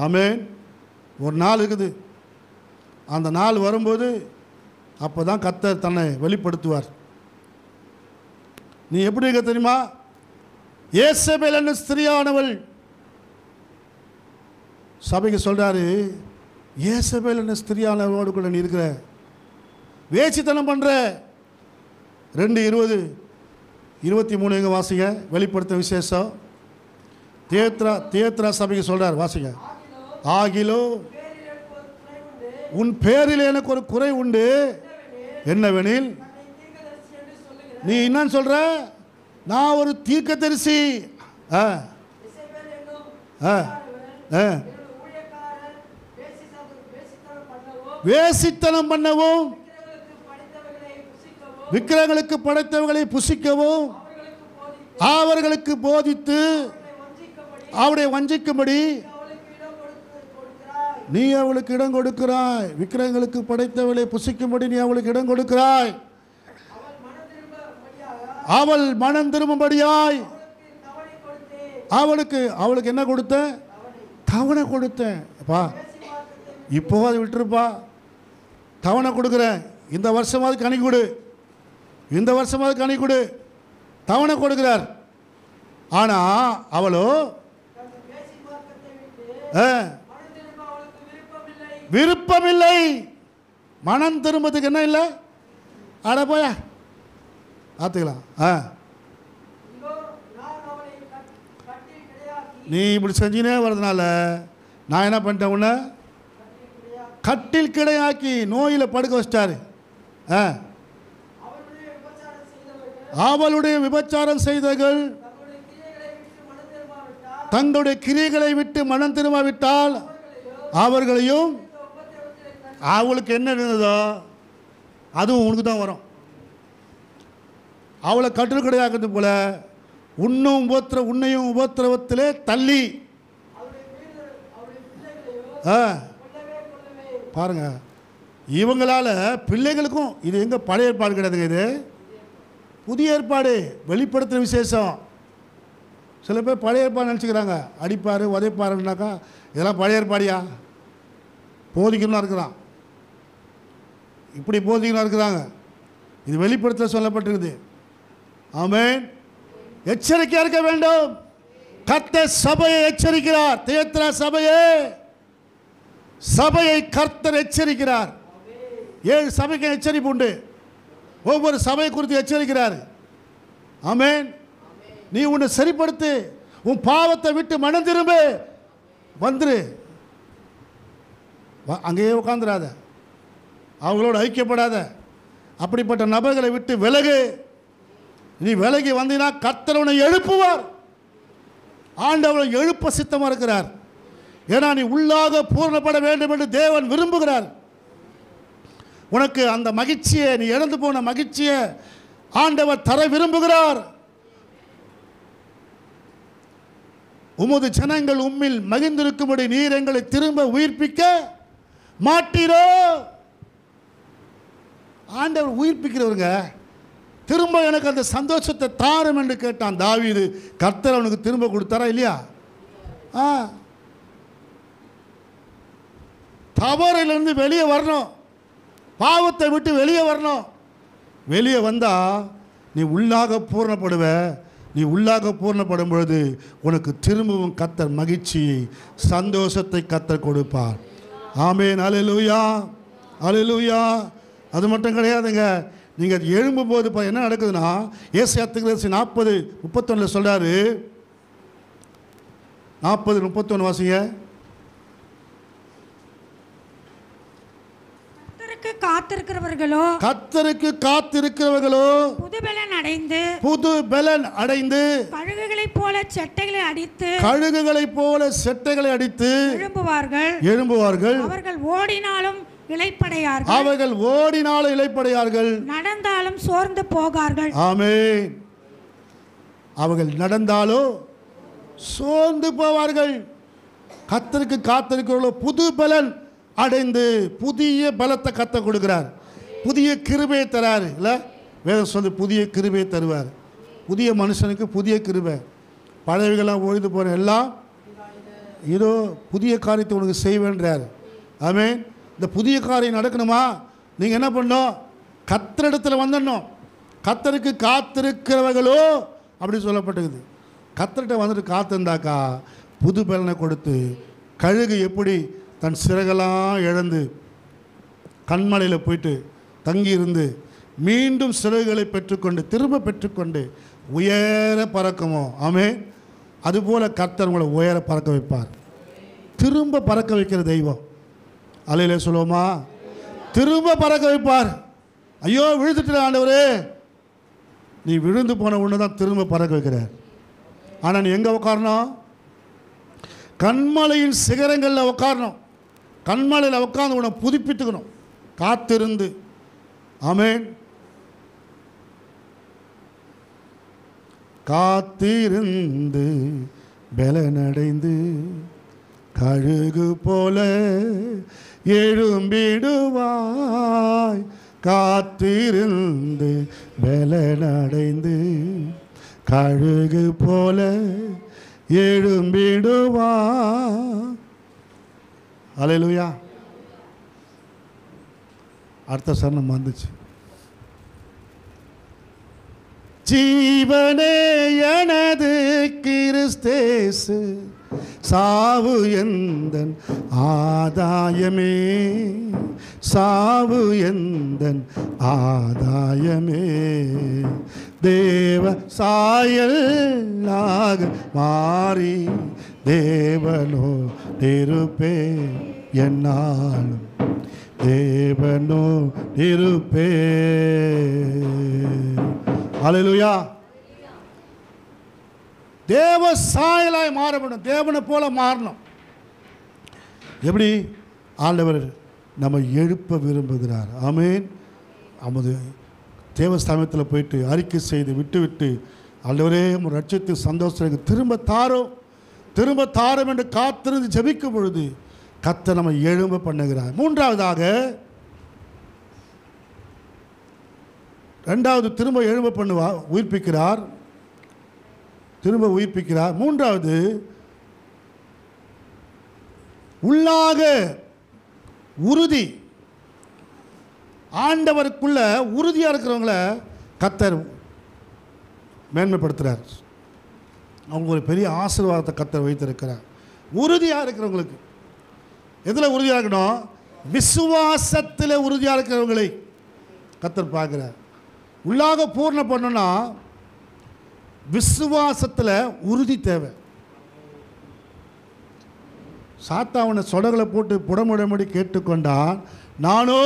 ஆமென். ஒரு நாள் இருக்குது. அந்த நாள் வரும்போது அப்போ தான் கர்த்தர் தன்னை வெளிப்படுத்துவார். நீ எப்படி இருக்க தெரியுமா? யேசபேல் என்ற ஸ்திரியானவள் சபைக்கு சொல்கிறாரு, யேசபேல் என்ற ஸ்திரியானவளோடு கூட நீ இருக்கிற, வேசித்தனம் பண்ணுற. 2:20-23 எங்கே வாசிங்க. வெளிப்படுத்த விசேஷம் தியேத்ரா சபைக்கு சொல்கிறார், வாசிங்க. ஆகிலோ உன் பேரில் எனக்கு ஒரு குறை உண்டு. என்னவெனில், நீ என்னன்னு சொல்ற? நான் ஒரு தீர்க்கதரிசி. வேசித்தனம் பண்ணவும், விக்கிரகங்களுக்கு படைத்தவர்களை புசிக்கவும் அவர்களுக்கு போதித்து அவரை வஞ்சிக்கும்படி நீ அவளுக்கு இடம் கொடுக்கிறாய். விக்கிரகங்களுக்கு படைத்தவளை புசிக்கும்படி நீ அவளுக்கு இடம் கொடுக்கிறாய். அவள் மனம் திரும்பும்படியாய் அவளுக்கு என்ன கொடுத்த? தவணை கொடுத்தேன். அப்பா இப்போ அதை விட்டுருப்பா, தவணை கொடுக்குறேன். இந்த வருஷமாவது கனி கொடு, இந்த வருஷமாவது கனி கொடு, தவணை கொடுக்கிறார். ஆனால் அவளோ விருப்பமில்லை. மனம் திரும்பத்துக்கு என்ன இல்லை? அட போயா பார்த்துக்கலாம். நீ இப்படி செஞ்சுனே வர்றதுனால நான் என்ன பண்ணிட்டேன், உன்னை கட்டில் கிடையாக்கி நோயில் படுக்க வச்சிட்டாரு. அவளுடைய விபச்சாரம் செய்தவர்கள் தங்களுடைய கிரியைகளை விட்டு மனம் திரும்பாவிட்டால் அவர்களையும், அவளுக்கு என்ன இருந்ததோ அதுவும் உனக்கு தான் வரும். அவளை கட்டில் கிடையாக்குறது போல உன்னையும் உபத்திரவத்திலே தள்ளி. பாருங்க, இவங்களால பிள்ளைகளுக்கும், இது எங்க பழைய ஏற்பாடு கிடையாதுங்க, இது புதிய ஏற்பாடு. வெளிப்படுத்துகிற விசேஷம். சில பேர் பழைய ஏற்பாடு நினச்சிக்கிறாங்க. அடிப்பார் உதைப்பாருன்னாக்கா இதெல்லாம் பழைய ஏற்பாடியா? போதிக்கணும்னா இருக்கிறான், இப்படி போதிக்கணும் இருக்கிறாங்க. இது வெளிப்படுத்த சொல்லப்பட்டிருக்குது. ஆமென். எச்சரிக்கையாக இருக்க வேண்டும். கர்த்தர் சபையை எச்சரிக்கிறார். தியேத்ரா சபையை கர்த்தர் எச்சரிக்கிறார். 7 சபைக்கு எச்சரிப்பு உண்டு. ஒவ்வொரு சபை குறித்து எச்சரிக்கிறார். ஆமென். நீ உன்னை சரிப்படுத்து, உன் பாவத்தை விட்டு மனம் திரும்ப வந்துரு. அங்கேயே உட்காந்துடாத, அவங்களோட ஐக்கியப்படாத. அப்படிப்பட்ட நபர்களை விட்டு விலகு. நீ விலகி வந்தீங்கன்னா கர்த்தர் உன்னை எழுப்புவார். ஆண்டவர் எழுப்ப சித்தமாக இருக்கிறார். ஏன்னா நீ உள்ளாக பூர்ணப்பட வேண்டும் என்று தேவன் விரும்புகிறார். உனக்கு அந்த மகிழ்ச்சியை, நீ இழந்து போன மகிழ்ச்சியை ஆண்டவர் தர விரும்புகிறார். உமது ஜனங்கள் உம்மில் மகிழ்ந்திருக்கும்படி நீர் எங்களை திரும்ப உயிர்ப்பிக்க மாட்டீரோ. ஆண்டவர் உயிர்ப்பிக்கிறவருங்க. திரும்ப எனக்கு அந்த சந்தோஷத்தை தாரும் என்று கேட்டான் தாவீது. கர்த்தர் அவனுக்கு திரும்ப கொடுத்தாரா இல்லையா? தவறிலிருந்து வெளியே வரணும், பாவத்தை விட்டு வெளியே வரணும். வெளியே வந்தால் நீ உள்ளாக பூர்ணப்படுவ. நீ உள்ளாக பூர்ணப்படும் பொழுது உனக்கு திரும்பவும் கர்த்தர் மகிழ்ச்சியை, சந்தோஷத்தை கர்த்தர் கொடுப்பார். ஆமென். அல்லேலூயா, அல்லேலூயா. அது மட்டும் கிடையாதுங்க. நீங்கள் எழும்பும்போது என்ன நடக்குதுன்னா, ஏசாயா தீர்க்கதரிசி 40:31 சொல்கிறாரு. 40:31 வாசிங்க. கர்த்தருக்கு காத்திருக்கிறவர்களோ புது பலன் அடைந்து கழுகுகளைப் போல செட்டைகளை அடித்து எழும்புவார்கள். அவர்கள் ஓடினாலும் இளைப்படையார்கள், நடந்தாலும் சோர்ந்து போகார்கள். ஆமென். அவர்கள் நடந்தாலோ சோர்ந்து போவார்கள். கர்த்தருக்கு காத்திருக்கிறவர்களோ புது பலன் அடைந்து, புதிய பலத்தை கர்த்தர் கொடுக்கிறார். புதிய கிருபையை தராரு. இல்லை, வேதம் சொல்லி புதிய கிருபையை தருவார். புதிய மனுஷனுக்கு புதிய கிருபை. பழையவர்களாம் ஒழிந்து போன எல்லாம் இதோ புதிய காரியத்தை உனக்கு செய்வேன்றார். ஆமென். இந்த புதிய காரியம் நடக்கணுமா, நீங்கள் என்ன பண்ணணும்? கர்த்தரிடத்தில் வந்துடணும். கர்த்தருக்கு காத்திருக்கிறவர்களோ அப்படி சொல்லப்பட்டிருக்குது. கர்த்தர்கிட்ட வந்துட்டு காத்திருந்தாக்கா புது பலனை கொடுத்து, கழுகு எப்படி தன் சிறகெல்லாம் இழந்து கண்மலையில் போயிட்டு தங்கியிருந்து மீண்டும் சிறகுகளை பெற்றுக்கொண்டு திரும்ப பெற்றுக்கொண்டு உயர பறக்குமோ, ஆமென், அதுபோல் கர்த்தர் உங்களை உயர பறக்க வைப்பார். திரும்ப பறக்க வைக்கிற தெய்வம். அல்லேலூயா சொல்லுவோமா? திரும்ப பறக்க வைப்பார். ஐயோ விழுந்துட்டு ஆண்டவரே, நீ விழுந்து போன ஒன்று தான் திரும்ப பறக்க வைக்கிறார். ஆனால் நீ எங்கே உட்காரணும்? கண்மலையின் சிகரங்களில் உட்காரணும். கண்மலையில் உட்கார்ந்து உன்னை புதுப்பித்துக்கணும் காத்திருந்து. ஆமென். காத்திருந்து பலனடைந்து கழுகு போல எழும்பிடுவாய். காத்திருந்து பலனடைந்து கழுகு போல எழும்பிடுவாய். அல்லேலூயா. அடுத்த சரணம் வந்துச்சு. ஜீவனே எனது கிறிஸ்தேசு, சாவு எந்தன் ஆதாயமே, சாவு எந்தன் ஆதாயமே, தேவ சாயலாக மாறி தேவனோ இருப்பே என்னாலும், தேவனோ இருப்பே. அல்லேலூயா. தேவ சாயலாய் மாறப்படும். தேவனை போல மாறணும். எப்படி? ஆண்டவர் நம்ம எழுப்ப விரும்புகிறார். ஆமென். நமது தேவஸ்தானத்தில் போயிட்டு அறிக்கை செய்து விட்டு ஆண்டவரே ரட்சித்து சந்தோஷம் திரும்ப தாரும், திரும்ப தாரும் என்று காத்திருந்து ஜெபிக்கும் பொழுது கர்த்தர் நம்ம எழும்ப பண்ணுகிறார். மூன்றாவதாக, ரெண்டாவது திரும்ப எழும்ப பண்ணுவார், உயிர்ப்பிக்கிறார், திரும்ப உயிர்ப்பிக்கிறார். மூன்றாவது உள்ளாக உறுதி. ஆண்டவருக்குள்ள உறுதியாக இருக்கிறவங்கள கர்த்தர் மேன்மைப்படுத்துகிறார். அவங்க ஒரு பெரிய ஆசீர்வாதத்தை கர்த்தர் வைத்திருக்கிறார். உறுதியாக இருக்கிறவங்களுக்கு எதில் உறுதியாக இருக்கணும்? விசுவாசத்தில் உறுதியாக இருக்கிறவங்களை கர்த்தர் பார்க்குறார். உள்ளாக பூர்ண பண்ணணும்னா விசுவாசத்தில் உறுதி தேவை. சாத்தாவனை சொடகளை போட்டு புடமுடம்படி கேட்டுக்கொண்டான். நானோ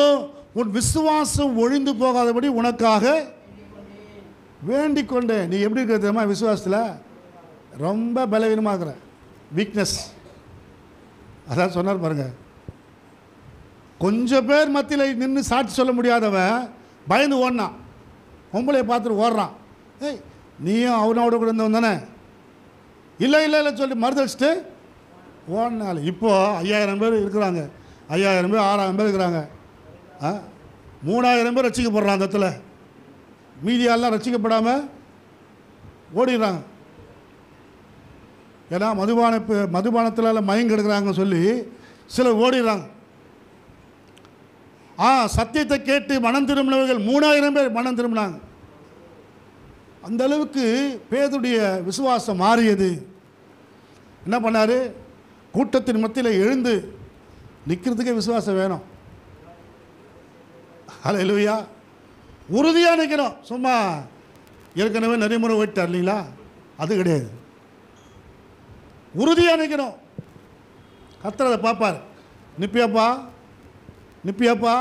உன் விசுவாசம் ஒழிந்து போகாதபடி உனக்காக வேண்டிக் கொண்டேன். நீ எப்படி இருக்கிற தெரியுமா? விசுவாசத்தில் ரொம்ப பலவீனமாக இருக்கிற, வீக்னஸ். அதான் சொன்னார் பாருங்க, கொஞ்சம் பேர் மத்தியில் நின்று சாட்சி சொல்ல முடியாதவன் பயந்து ஓடினான். பொம்பளையை பார்த்துட்டு ஓடுறான். ஏய், நீயும் அவனோட கூட இருந்தவன் தானே? இல்லை இல்லை இல்லை சொல்லி மறுதளிச்சுட்டு ஓடினாள். இப்போது 5000 பேர் இருக்கிறாங்க, 5000 பேர் 6000 பேர் இருக்கிறாங்க. 3000 பேர் ரசிக்கப்படுறான் அந்த இடத்துல. மீதியாலாம் ரசிக்கப்படாமல் ஓடிடுறாங்க. ஏன்னா மதுபானத்தில் மயங்க எடுக்கிறாங்கன்னு சொல்லி சிலர் ஓடிடுறாங்க. சத்தியத்தை கேட்டு மனம் திரும்பினவர்கள் 3000 பேர் மனம் திரும்பினாங்க. அந்த அளவுக்கு பேதுடைய விசுவாசம் மாறியது. என்ன பண்ணார்? கூட்டத்தின் மத்தியில் எழுந்து நிற்கிறதுக்கே விசுவாசம் வேணும். ஹல்லேலூயா. உறுதியாக நிற்கணும். சும்மா ஏற்கனவே நிறைய முறை ஓடிட்டார் இல்லைங்களா, அது கிடையாது. உறுதியாக நிற்கணும். கர்த்தர் அதை பார்ப்பார். நிப்பியாப்பா நிப்பியாப்பா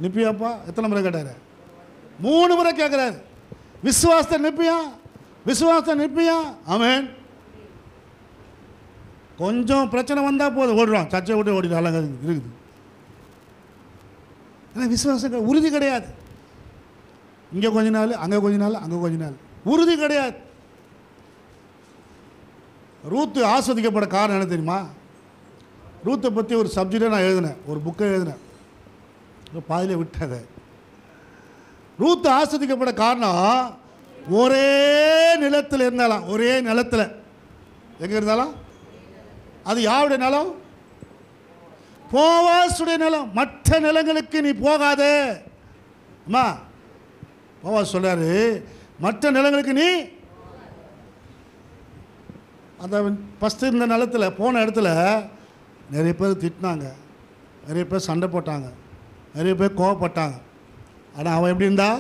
நிப்பியாப்பா எத்தனை முறை கேட்டார்? 3 முறை கேட்குறாரு. விசுவாசத்தை நிற்பியா, விசுவாசத்தை நிற்பியா. ஆமென். கொஞ்சம் பிரச்சனை வந்தால் போதும் ஓடுறோம், சர்ச்சை விட்டு ஓடிடாங்க இருக்குது. ஆனால் விசுவாசம் உறுதி கிடையாது. இங்கே கொஞ்ச நாள், அங்கே கொஞ்ச நாள், அங்கே கொஞ்ச நாள், உறுதி கிடையாது. ரூத்து ஆஸ்வதிக்கப்பட காரணம் என்ன தெரியுமா? ரூத்தை பற்றி ஒரு சப்ஜெக்டை நான் எழுதினேன், ஒரு புக்கை எழுதினேன், பாதியில் விட்டதை. ரூத்து ஆஸ்வதிக்கப்பட காரணம் ஒரே நிலத்தில் இருந்தாலாம். ஒரே நிலத்தில் எங்கே இருந்தாலும் அது யாருடைய நிலம்? போவாசுடைய நிலம். மற்ற நிலங்களுக்கு நீ போகாதே. அம்மா போவாஸ் சொல்றாரு, மற்ற நிலங்களுக்கு நீ அந்த ஃபஸ்ட்டு இருந்த நிலத்தில் போன இடத்துல நிறைய பேர் திட்டினாங்க, நிறைய பேர் சண்டை போட்டாங்க, நிறைய பேர் கோவப்பட்டாங்க. ஆனால் அவன் எப்படி இருந்தா?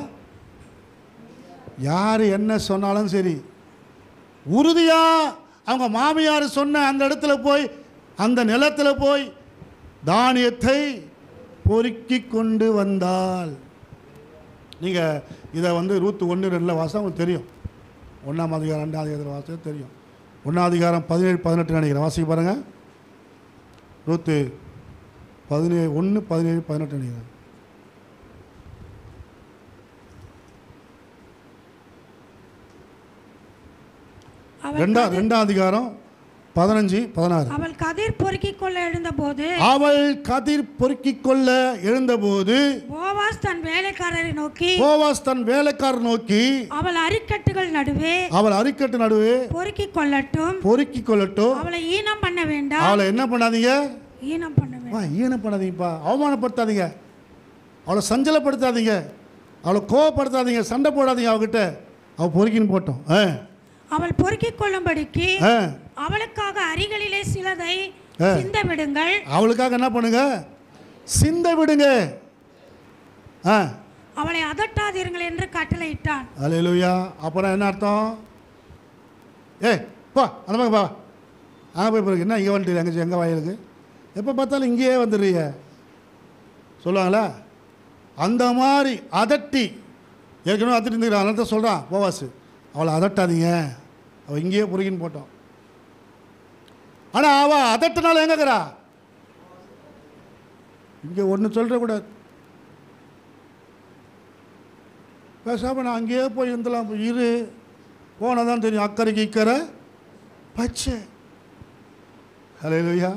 யார் என்ன சொன்னாலும் சரி உறுதியாக அவங்க மாமியார் சொன்ன அந்த இடத்துல போய், அந்த நிலத்தில் போய் தானியத்தை பொறுக்கி கொண்டு வந்தாள். நீங்கள் இதை ரூத்து 1-2 வாசம் உங்களுக்கு தெரியும். 1ஆம் அதிகாரம் 2ஆம் அதிகாரம் வாசம் தெரியும். 1ஆம் அதிகாரம் 17-18 நினைக்கிறேன். வாசிக்க பாருங்கள். ரூத்து 1:17-18 நினைக்கிறேன். 2ஆம் அதிகாரம் 15-16. அவள் கதிர் பொறுக்கிக் கொள்ள எழுந்தபோது போவாஸ் தன் வேலைக்காரரை நோக்கி அவள் அரிக்கட்டுகள் நடுவே பொறுக்கிக் கொள்ளட்டும். அவளை ஈனம் பண்ண வேண்டாம். அவளை என்ன பண்ணாதீங்க? ஈனம் பண்ணாதீங்கப்பா. அவமானப்படுத்தாதீங்க, அவளை சஞ்சலப்படுத்தாதீங்க, அவளை கோவப்படுத்தாதீங்க, சண்டை போடாதீங்க அவகிட்ட. அவள் பொறுக்கின்னு போட்டோம். அவள் பொறுக்கிக் கொள்ளும்படிக்கு அவளுக்காக அரிகளிலே சிலதை சிந்த விடுங்கள். அவளுக்காக என்ன பண்ணுங்க? சிந்த விடுங்க. அவளை அதட்டாதீர்கள் என்று கட்டளையிட்டான். அல்லேலூயா. அப்புறம் என்ன அர்த்தம்? பா அந்த பக்கம் பா, அங்கே போய் பிறகு என்ன இங்கே வந்துட்டு எங்கள் வாயிலுக்கு எப்போ பார்த்தாலும் இங்கேயே வந்துடுறீங்க சொல்லுவாங்களா? அந்த மாதிரி அதட்டி, ஏற்கனவே அதட்டி இருந்துக்கிறான். அதனால தான் சொல்கிறான் போவாஸ், அவளை அதட்டாதீங்க, அவள் இங்கேயே பொறுக்கின்னு போட்டோம். ஆனால் அவள் அதட்டினால எங்கக்கிறா? இங்கே ஒன்று சொல்கிற கூடாது. பேசாமல் நான் அங்கேயே போய் இருந்தலாம். இரு, போனால் தான் தெரியும் அக்கறைக்கு இக்கரை பச்சை. அல்லேலூயா,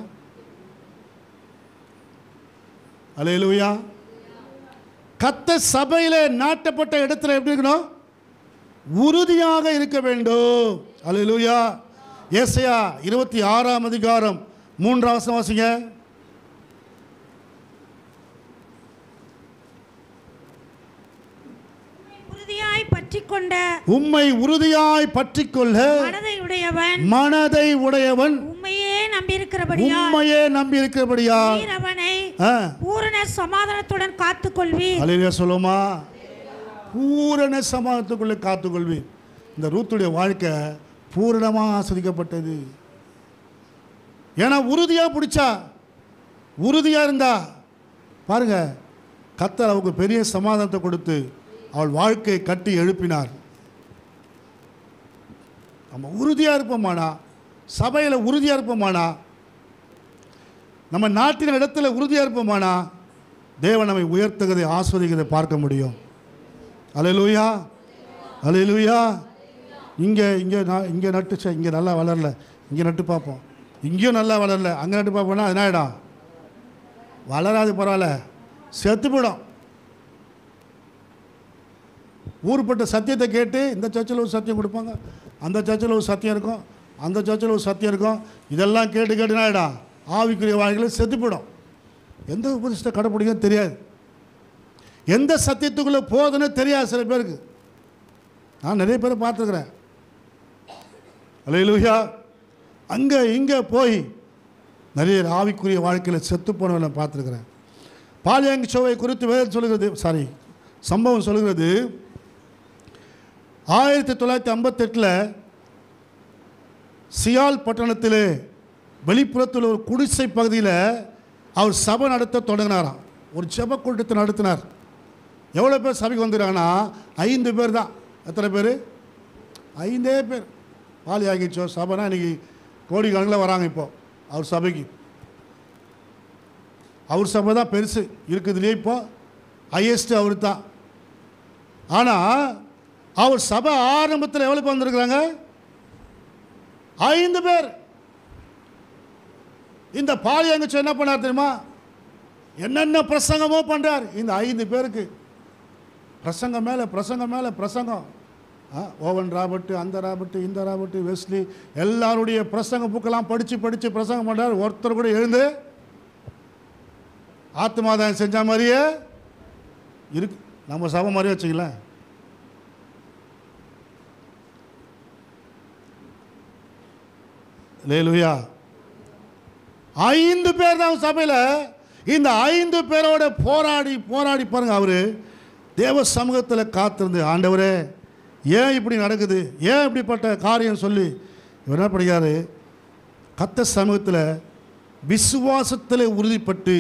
அல்லேலூயா. கர்த்தர் சபையிலே நாட்டப்பட்ட இடத்துல எப்படி இருக்கணும்? உறுதியாக இருக்க வேண்டும். அல்லேலூயா. ஏசாயா 26ஆம் அதிகாரம் 3ஆம் வசனம் வாசிங்க. உம்மை உறுதியாய் பற்றிக்கொள்ள மனதை உடையவன் உம்மையே நம்பியிருக்கிறபடியால் நீர் அவனை பூரண சமாதானத்துடன் காத்துக்கொள்வீர். அல்லேலூயா சொல்லுமா? பூரண சமாதானத்துக்குள்ளே காத்துக்கொள்வீர். இந்த ரூத்துடைய வாழ்க்கை பூரணமாக ஆஸ்வதிக்கப்பட்டது. ஏன்னா உறுதியாக பிடிச்சா, உறுதியாக இருந்தா பாருங்க, கர்த்தர் அவங்க பெரிய சமாதானத்தை கொடுத்து அவள் வாழ்க்கையை கட்டி எழுப்பினார். நம்ம உறுதியாக இருப்போமானா, சபையில் உறுதியாக இருப்போமானா, நம்ம நாட்டின் இடத்துல உறுதியாக இருப்போமானா, தேவன் நம்மை உயர்த்துகிறதை ஆஸ்வதிக்கிறதை பார்க்க முடியும். அல்லேலூயா, அல்லேலூயா. இங்கே நட்டுச்சா, இங்கே நல்லா வளரல, இங்கே நட்டு பார்ப்போம், இங்கேயும் நல்லா வளரல, அங்கே நட்டு பார்ப்போம்னா அது என்ன ஆகிடும்? வளராது, பரவாயில்ல, செத்து போயிடும். ஊர்பட்ட சத்தியத்தை கேட்டு இந்த சர்ச்சில் ஒரு சத்தியம் கொடுப்பாங்க, அந்த சர்ச்சில் ஒரு சத்தியம் இருக்கும், அந்த சர்ச்சில் ஒரு சத்தியம் இருக்கும், இதெல்லாம் கேட்டு கேட்டு என்ன ஆகிடும்? ஆவிக்குரிய வாழ்க்கையில் செத்து போயிடும். எந்த உபதேசத்தை கடைப்பிடிக்க தெரியாது, எந்த சத்தியத்துக்குள்ளே போகுதுன்னு தெரியாது சில பேருக்கு. நான் நிறைய பேரை பார்த்துருக்குறேன். அல்லேலூயா. அங்கே இங்கே போய் நிறைய ஆவிக்குரிய வாழ்க்கையில் செத்து போனவனை பார்த்துருக்குறேன். பாலியங்க சோவை குறித்து வேதம் சொல்லுகிறது, சம்பவம் சொல்லுகிறது, 1958 சியால் பட்டணத்தில் வெளிப்புறத்தில் ஒரு குடிசை பகுதியில் அவர் சபை நடத்த தொடங்கினாராம். ஒரு ஜெப கூட்டத்தை நடத்தினார். எவ்வளோ பேர் சபைக்கு வந்துடுறாங்கன்னா 5 பேர் தான். எத்தனை பேர்? 5 பேர். பாலியாகிச்சோ சபைனா இன்றைக்கி கோடிக்கணக்கில் வராங்க. இப்போது அவர் சபைக்கு, அவர் சபை தான் பெருசு இருக்குதுலேயே, இப்போது ஹையஸ்ட்டு அவர் தான். ஆனால் அவர் சபை ஆரம்பத்தில் எவ்வளோ பேர் வந்திருக்கிறாங்க? 5 பேர். இந்த பாலியங்கச்சோ என்ன பண்ணார் தெரியுமா? என்னென்ன பிரசங்கமோ பண்ணுறார். இந்த 5 பேருக்கு பிரசங்கம் மேலே பிரசங்கம் மேலே பிரசங்கம். ஓவன் ராபர்ட்டு, அந்த ராபர்ட்டு, இந்த ராபர்ட்டு, வெஸ்லி, எல்லாருடைய பிரசங்க புக்கெல்லாம் படித்து படித்து பிரசங்கம் பண்ணுறார். ஒருத்தர் கூட எழுந்து ஆத்மாதாயம் செஞ்ச மாதிரியே இருக்கு. நம்ம சபை மாதிரியே வச்சுக்கலாம். அல்லேலூயா. 5 பேர் தான் சபையில். இந்த 5 பேரோட போராடி போராடி பாருங்க, அவர் தேவ சமூகத்தில் காத்திருந்து, ஆண்டவரே ஏன் இப்படி நடக்குது, ஏன் இப்படிப்பட்ட காரியம் சொல்லி இவர் என்ன படிக்கிறாரு? கர்த்தர் சமூகத்தில் விசுவாசத்தில் உறுதிப்பட்டு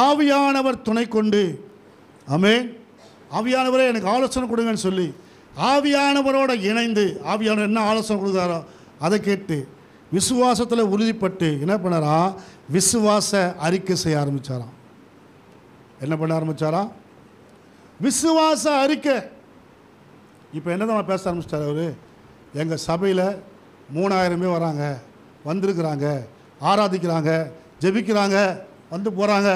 ஆவியானவர் துணை கொண்டு, ஆமென், ஆவியானவரே எனக்கு ஆலோசனை கொடுங்கன்னு சொல்லி ஆவியானவரோட இணைந்து, ஆவியானவர் என்ன ஆலோசனை கொடுக்குறாரோ அதை கேட்டு விசுவாசத்தில் உறுதிப்பட்டு என்ன பண்ணாரா? விசுவாச அறிக்கை செய்ய ஆரம்பித்தாராம். என்ன பண்ண ஆரம்பித்தாரா? விசுவாச அறிக்கை. இப்போ என்ன தான் பேச ஆரம்பிச்சிட்டார் அவர்? எங்கள் சபையில் 3000 பேர் வராங்க, வந்திருக்கிறாங்க, ஆராதிக்கிறாங்க, ஜெபிக்கிறாங்க, வந்து போகிறாங்க,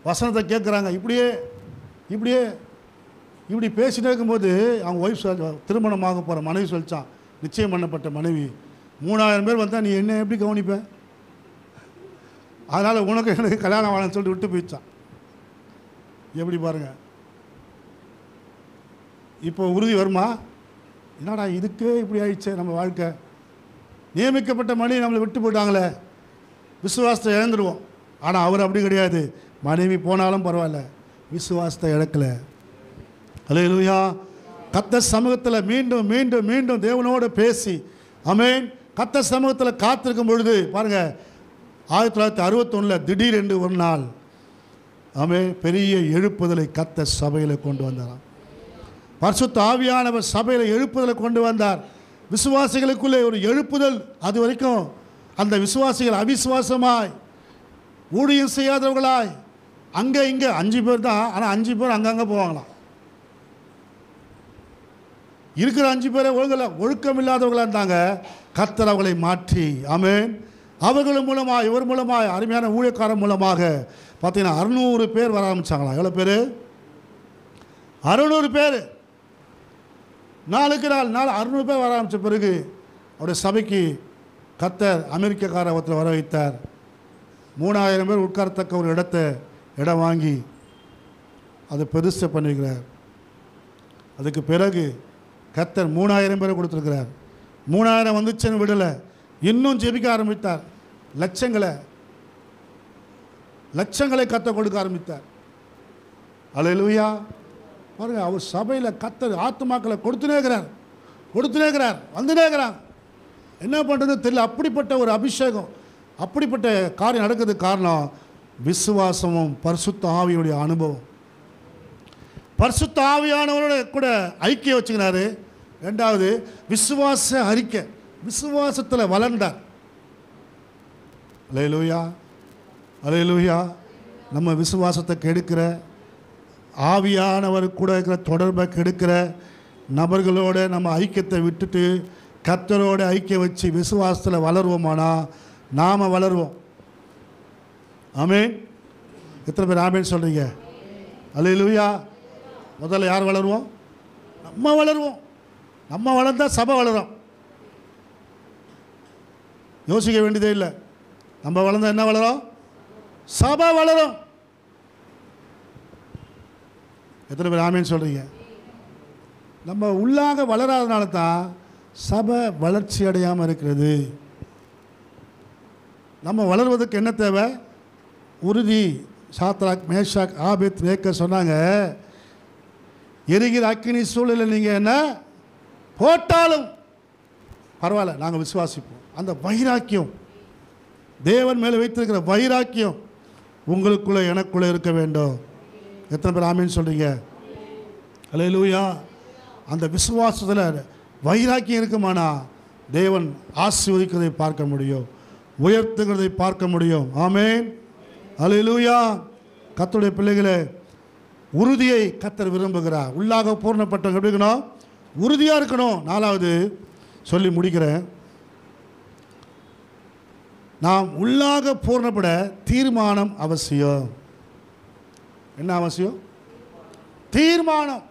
வசனத்தை கேட்குறாங்க. இப்படி பேசிட்டே இருக்கும்போது அவங்க ஒய்ஃப் திருமணமாக போகிற மனைவி சொல்லிச்சான், நிச்சயம் பண்ணப்பட்ட மனைவி, 3000 பேர் வந்தால் நீ என்ன எப்படி கவனிப்ப? அதனால் உனக்கு எனக்கு கல்யாணம் வாழன்னு சொல்லிட்டு விட்டு போயிடுச்சான். எப்படி பாருங்கள், இப்போ உறுதி வருமா? என்னடா இதுக்கே இப்படி ஆயிடுச்சே நம்ம வாழ்க்கை, நியமிக்கப்பட்ட மனைவி நம்மளை விட்டு போயிட்டாங்களே, விசுவாசத்தை இழந்துடுவோம். ஆனால் அவர் அப்படி கிடையாது. மனைவி போனாலும் பரவாயில்ல, விசுவாசத்தை இழக்கலை. அல்லேலூயா. கர்த்தர் சமூகத்தில் மீண்டும் மீண்டும் மீண்டும் தேவனோடு பேசி, ஆமென், கர்த்தர் சமூகத்தில் காத்திருக்கும் பொழுது பாருங்கள், 1961 திடீரென்று ஒரு நாள், ஆமென், பெரிய எழுப்புதலை கர்த்தர் சபையில் கொண்டு வந்தாராம். பரிசுத்த ஆவியானவர் சபையில் எழுப்புதலை கொண்டு வந்தார். விசுவாசிகளுக்குள்ளே ஒரு எழுப்புதல். அது வரைக்கும் அந்த விசுவாசிகள் அவிசுவாசமாய், ஊழியம் செய்யாதவர்களாய், அங்கே இங்கே 5 பேர் தான். ஆனால் 5 பேர் அங்கங்கே போவாங்களாம். இருக்கிற 5 பேரை ஒழுக்கம் இல்லாதவர்களாக இருந்தாங்க. கர்த்தர் அவர்களை மாற்றி, ஆமென், அவர்கள் மூலமாக, இவர் மூலமாக, அருமையான ஊழியக்காரர் மூலமாக பார்த்தீங்கன்னா 600 பேர் வர ஆரம்பித்தாங்களாம். எவ்வளோ பேர்? 600 பேர். நாளுக்கு நாள் 600 பேர் வர ஆரம்பித்த பிறகு அவருடைய சபைக்கு கர்த்தர் அமெரிக்காக்கார ஒருத்தர் வர வைத்தார். 3000 பேர் உட்காரத்தக்க ஒரு இடம் வாங்கி அதை பெருசை பண்ணிக்கிறார். அதுக்கு பிறகு கர்த்தர் 3000 பேரை கொடுத்துருக்கிறார். 3000 வந்துச்சுன்னு விடலை, இன்னும் ஜெபிக்க ஆரம்பித்தார். லட்சங்களை கர்த்தர் கொடுக்க ஆரம்பித்தார். அல்லேலூயா. பாருங்க, அவர் சபையில் கர்த்தர் ஆத்துமாக்களை கொடுத்துனே இருக்கிறார், வந்துனே இருக்கிறார். என்ன பண்ணுறது தெரியல. அப்படிப்பட்ட ஒரு அபிஷேகம், அப்படிப்பட்ட காரியம் நடக்கிறதுக்கு காரணம் விசுவாசமும் பரிசுத்த ஆவியுடைய அனுபவம். பரிசுத்த ஆவியானவரோட கூட ஐக்கியம் வச்சுக்கிறாரு. ரெண்டாவது விசுவாச அறிக்கை, விசுவாசத்தில் வளர்ந்தார். அல்லேலூயா, அல்லேலூயா. நம்ம விசுவாசத்தை கெடுக்கிற, ஆவியானவர் கூட இருக்கிற தொடர்பை கெடுக்கிற நபர்களோட நம்ம ஐக்கியத்தை விட்டுட்டு கர்த்தரோட ஐக்கியம் வச்சு விசுவாசத்தில் வளருவோமானா நாம் வளருவோம். ஆமென். எத்தனை பேர் ஆமென் சொல்கிறீங்க? அல்லேலூயா. முதல்ல யார் வளருவோம்? நம்ம வளருவோம். நம்ம வளர்ந்தால் சபை வளரும். யோசிக்க வேண்டியதே இல்லை. நம்ம வளர்ந்தால் என்ன வளரும்? சபை வளரும். எத்தனை பேர் ஆமென் சொல்கிறீங்க? நம்ம உள்ளாக வளராதனால தான் சபை வளர்ச்சி அடையாமல் இருக்கிறது. நம்ம வளர்வதற்கு என்ன தேவை? உறுதி. சாத்ராக், மேஷாக், ஆபேத் நேக்க சொன்னாங்க, எரிகிற அக்கினி சூழலில் நீங்கள் என்ன போட்டாலும் பரவாயில்ல, நாங்கள் விசுவாசிப்போம். அந்த வைராக்கியம், தேவன் மேலே வைத்திருக்கிற வைராக்கியம் உங்களுக்குள்ளே எனக்குள்ளே இருக்க வேண்டும். எத்தனை பேர் ஆமீன் சொல்கிறீங்க? அல்லேலூயா. அந்த விசுவாசத்தில் வைராக்கியம் இருக்குமானா தேவன் ஆசீர்வதிக்கிறதை பார்க்க முடியும், உயர்த்துகிறதை பார்க்க முடியும். ஆமேன், அல்லேலூயா. கர்த்தருடைய பிள்ளைகளே, உறுதியை கர்த்தர் விரும்புகிறார். உள்ளாக பூர்ணப்பட்டவங்க எப்படி இருக்கணும்? உறுதியாக இருக்கணும். நாலாவது சொல்லி முடிக்கிறேன். நாம் உள்ளாக பூர்ணப்பட தீர்மானம் அவசியம். என்ன அவசியம்? தீர்மானம்.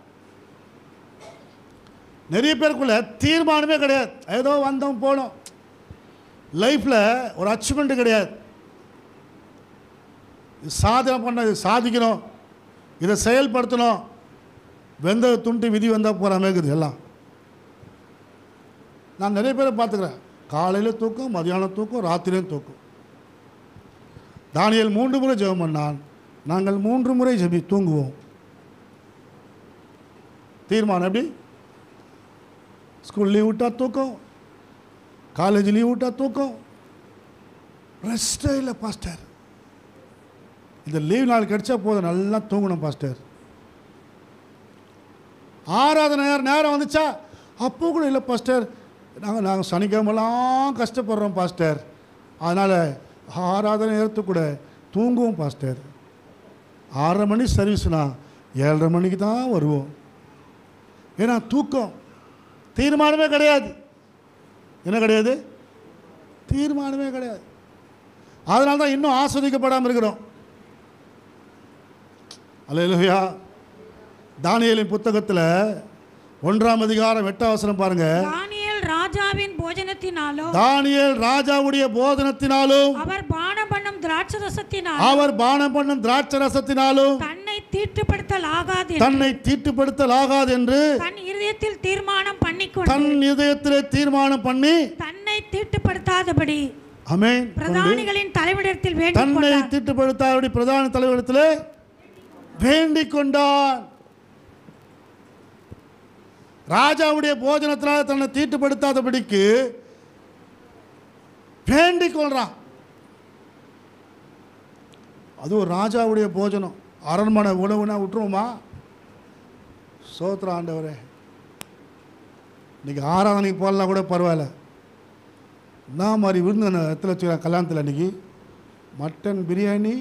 நிறைய பேருக்குள்ள தீர்மானமே கிடையாது. ஏதோ வந்தோம் போனோம். லைஃப்பில் ஒரு அச்சீவ்மெண்ட் கிடையாது. சாதனை பண்ண, இது சாதிக்கணும், இதை செயல்படுத்தணும், வெந்த துண்டு விதி வந்தால் போகிற மாதிரி இருக்குது எல்லாம். நான் நிறைய பேரை பார்த்துக்கிறேன். காலையில் தூக்கம், மதியானம் தூக்கம், ராத்திரியும் தூக்கம். தானியேல் 3 முறை ஜெபம் பண்ணான். நாங்கள் 3 முறை தூங்குவோம். தீர்மானம் எப்படி? ஸ்கூல் லீவ் விட்டால் தூக்கம், காலேஜ் லீவ் விட்டால் தூக்கம், ரெஸ்டே இல்லை பாஸ்டர். இந்த லீவ் நாள் கிடைச்சா போதும், நல்லா தூங்கணும் பாஸ்டர். ஆராதனை நேரம் வந்துச்சா அப்போ கூட இல்லை பாஸ்டர், நாங்கள் சனிக்கிழமெல்லாம் கஷ்டப்படுறோம் பாஸ்டர், அதனால் ஆராதனை நேரத்துக்கு கூட தூங்குவோம் பாஸ்டர். 6:30 மணி சர்வீஸ்னா 7:30 மணிக்கு தான் வருவோம். ஏன்னா தூக்கம். தீர்மானமே கிடையாது. என்ன கிடையாது? தீர்மானமே கிடையாது. அதனால தான் இன்னும் ஆஸ்வதிக்கப்படாமல் இருக்கிறோம். அல்லேலூயா. தானியேலின் புத்தகத்தில் 1ஆம் அதிகாரம் 8ஆம் வசனம் பாருங்க. தானியேல் ராஜாவின் போஜனத்தினாலும், தானியேல் ராஜாவுடைய போஜனத்தினாலும், அவர் பானம் பண்ணும் திராட்சரசத்தினாலும் தன்னை தீட்டுப்படுத்தலாகாது என்று தன் இதயத்தில் தீர்மானம் பண்ணி தன்னை தீட்டுப்படுத்தாதபடி ஆமென் பிரதானிகளின் தலைவரிடத்தில் வேண்டிக் கொண்டார். தன்னை தீட்டுப்படுத்தாதபடி பிரதான தலைவரிடத்தில் வேண்டிக் கொண்டார். ராஜாவுடைய போஜனத்தினால் தன்னை தீட்டுப்படுத்தாதபடிக்கு வேண்டிக் கொள்றான். அது ஒரு ராஜாவுடைய போஜனம். அரண்மனை உணவுனா விட்டுருவோமா? சோத்திர ஆண்டவரே, இன்னைக்கு ஆராதனைக்கு போகலாம் கூட பரவாயில்ல. நான் மாதிரி விருந்து இடத்துல வச்சுக்கிறேன். கல்யாணத்தில் அன்றைக்கி மட்டன் பிரியாணி,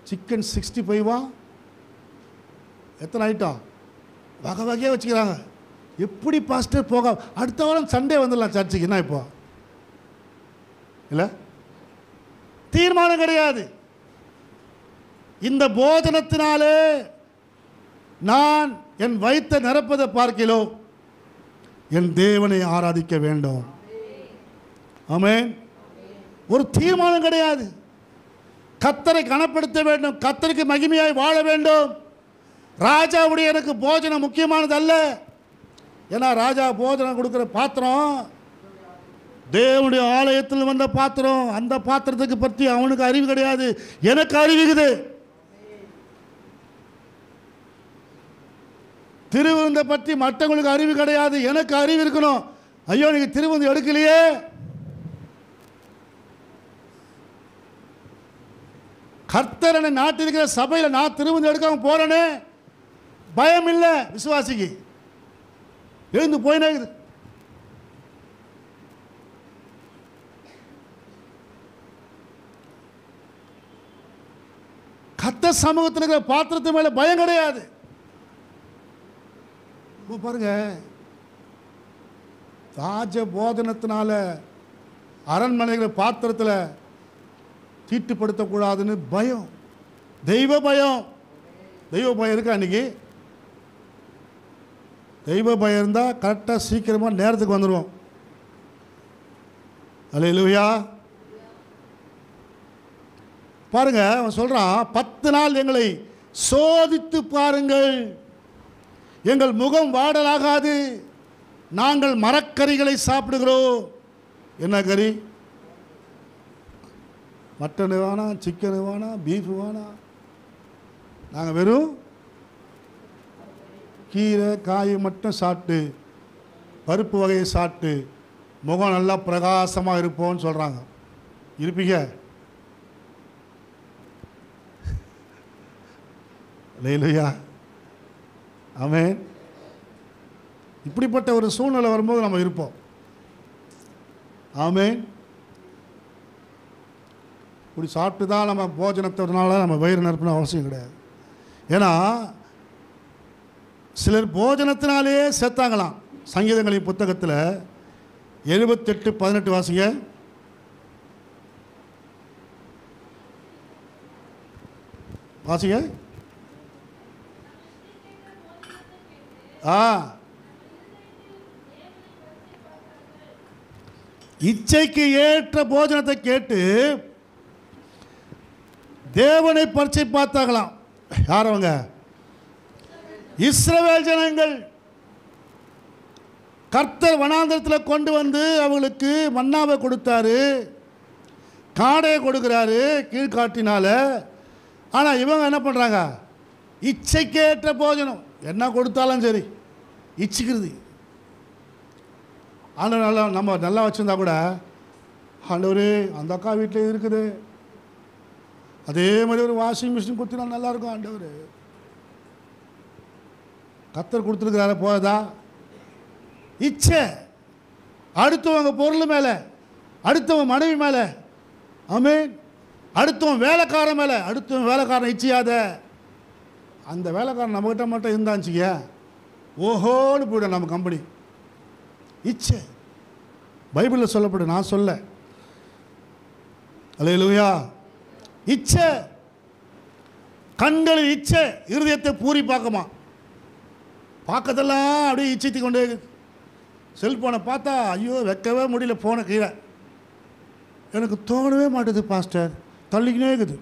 சிக்கன் 65 எத்தனை ஐட்டம் வகை வகையாக வச்சுக்கிறாங்க. எப்படி பாஸ்டர் போக? அடுத்த வாரம் சண்டே வந்துடலாம் சர்ச்சுக்கு. என்ன இப்போ இல்லை? தீர்மானம் கிடையாது. இந்த போஜனத்தினாலே நான் என் வயிற்றை நிரப்பதை பார்க்கிலோ என் தேவனை ஆராதிக்க வேண்டும். ஆமென். ஒரு தீர்மானம் கிடையாது. கர்த்தரை கனப்படுத்த வேண்டும், கர்த்தருக்கு மகிமையாய் வாழ வேண்டும். ராஜாவுடைய எனக்கு போஜனம் முக்கியமானது அல்ல. ஏன்னா ராஜா போஜனம் கொடுக்குற பாத்திரம் தேவனுடைய ஆலயத்தில் வந்த பாத்திரம். அந்த பாத்திரத்துக்கு பற்றி அவனுக்கு அறிவு கிடையாது, எனக்கு அறிவுக்குது. திருவிருந்தை பற்றி மற்றவங்களுக்கு அறிவு கிடையாது, எனக்கு அறிவு இருக்கணும். ஐயோ நீங்கள் திருவிருந்து எடுக்கலையே, கர்த்தரனை நாட்டிருக்கிற சபையில் நான் திரும்ப எடுக்காம போகிறேனே, பயம் இல்லை விசுவாசிக்கு. எழுந்து போயினே இருக்குது. கர்த்தர் சமூகத்தில் இருக்கிற பாத்திரத்து மேலே பயம் கிடையாது. பாருங்க, ராஜ போதனத்தினால அரண்மனைகள் பாத்திரத்தில் தீட்டுப்படுத்தக்கூடாதுன்னு பயம், தெய்வ பயம். தெய்வ பயம் இருக்கா? அன்றைக்கி தெய்வ பயம் இருந்தால் கரெக்டாக சீக்கிரமாக நேரத்துக்கு வந்துடுவோம். அல்லேலூயா. பாருங்க, அவன் சொல்கிறான், 10 நாள் எங்களை சோதித்து பாருங்கள், எங்கள் முகம் வாடலாகாது, நாங்கள் மரக்கறிகளை சாப்பிடுகிறோம். என்ன கறி? மட்டனு வேணாம், சிக்கனு வேணாம், பீஃபு வேணாம். நாங்கள் வெறும் கீரை காய் மட்டும் சாப்பிட்டு, பருப்பு வகையை சாப்பிட்டு முகம் நல்லா பிரகாசமாக இருப்போம்னு சொல்கிறாங்க. இருப்பீங்க? அல்லேலூயா. ஆமென். இப்படிப்பட்ட ஒரு சூழ்நிலை வரும்போது நம்ம இருப்போம். ஆமென். இப்படி சாப்பிட்டு தான் நம்ம போஜனத்தினால நம்ம வயிறு நிரப்பின அவசியம் கிடையாது. ஏன்னா சிலர் போஜனத்தினாலே செத்தாங்களாம். சங்கீதங்களின் புத்தகத்தில் 78:18 வாசிங்க. வாசிங்க. இச்சைக்கு ஏற்ற போஜனத்தை கேட்டு தேவனை பரீட்சை பார்த்தாங்களாம். யார் அவங்க? இஸ்ரவேல் ஜனங்கள். கர்த்தர் வனாந்தரத்தில் கொண்டு வந்து அவங்களுக்கு மன்னாவை கொடுத்தாரு, காடையை கொடுக்குறாரு கீழ்காட்டினால. ஆனால் இவங்க என்ன பண்ணுறாங்க? இச்சைக்கேற்ற போஜனம் என்ன கொடுத்தாலும் சரி இச்சிக்கிறது. ஆனால் நல்லா நம்ம நல்லா வச்சுருந்தா கூட, ஆண்டவரே அந்த அக்கா வீட்டில் இருக்குது, அதே மாதிரி ஒரு வாஷிங் மிஷின் கொடுத்தா நல்லாயிருக்கும் ஆண்டவர். கர்த்தர் கொடுத்துருக்குறாரு போதா? இச்சை. அடுத்தவங்க பொருள் மேலே, அடுத்தவன் மனைவி மேலே, ஆமென், அடுத்தவன் வேலைக்காரன் மேலே, அடுத்தவன் வேலைக்காரன் இச்சையாத. அந்த வேலைக்காரன் நம்மகிட்ட மட்டும் இருந்தாச்சுங்க, ஓஹோன்னு போய்டும் நம்ம கம்பெனி. இச்சை பைபிளில் சொல்லப்படும், நான் சொல்ல. அல்லேலூயா. இச்சை, கண்களில் இச்சை இருதயத்தை பூரி பார்க்குமா. பார்க்கறதெல்லாம் அப்படியே இச்சைத்து கொண்டே. செல்ஃபோனை பார்த்தா ஐயோ வைக்கவே முடியல, ஃபோனை கீழே. எனக்கு தோணவே மாட்டேது பாஸ்டர், தள்ளிக்கினே இருக்குது.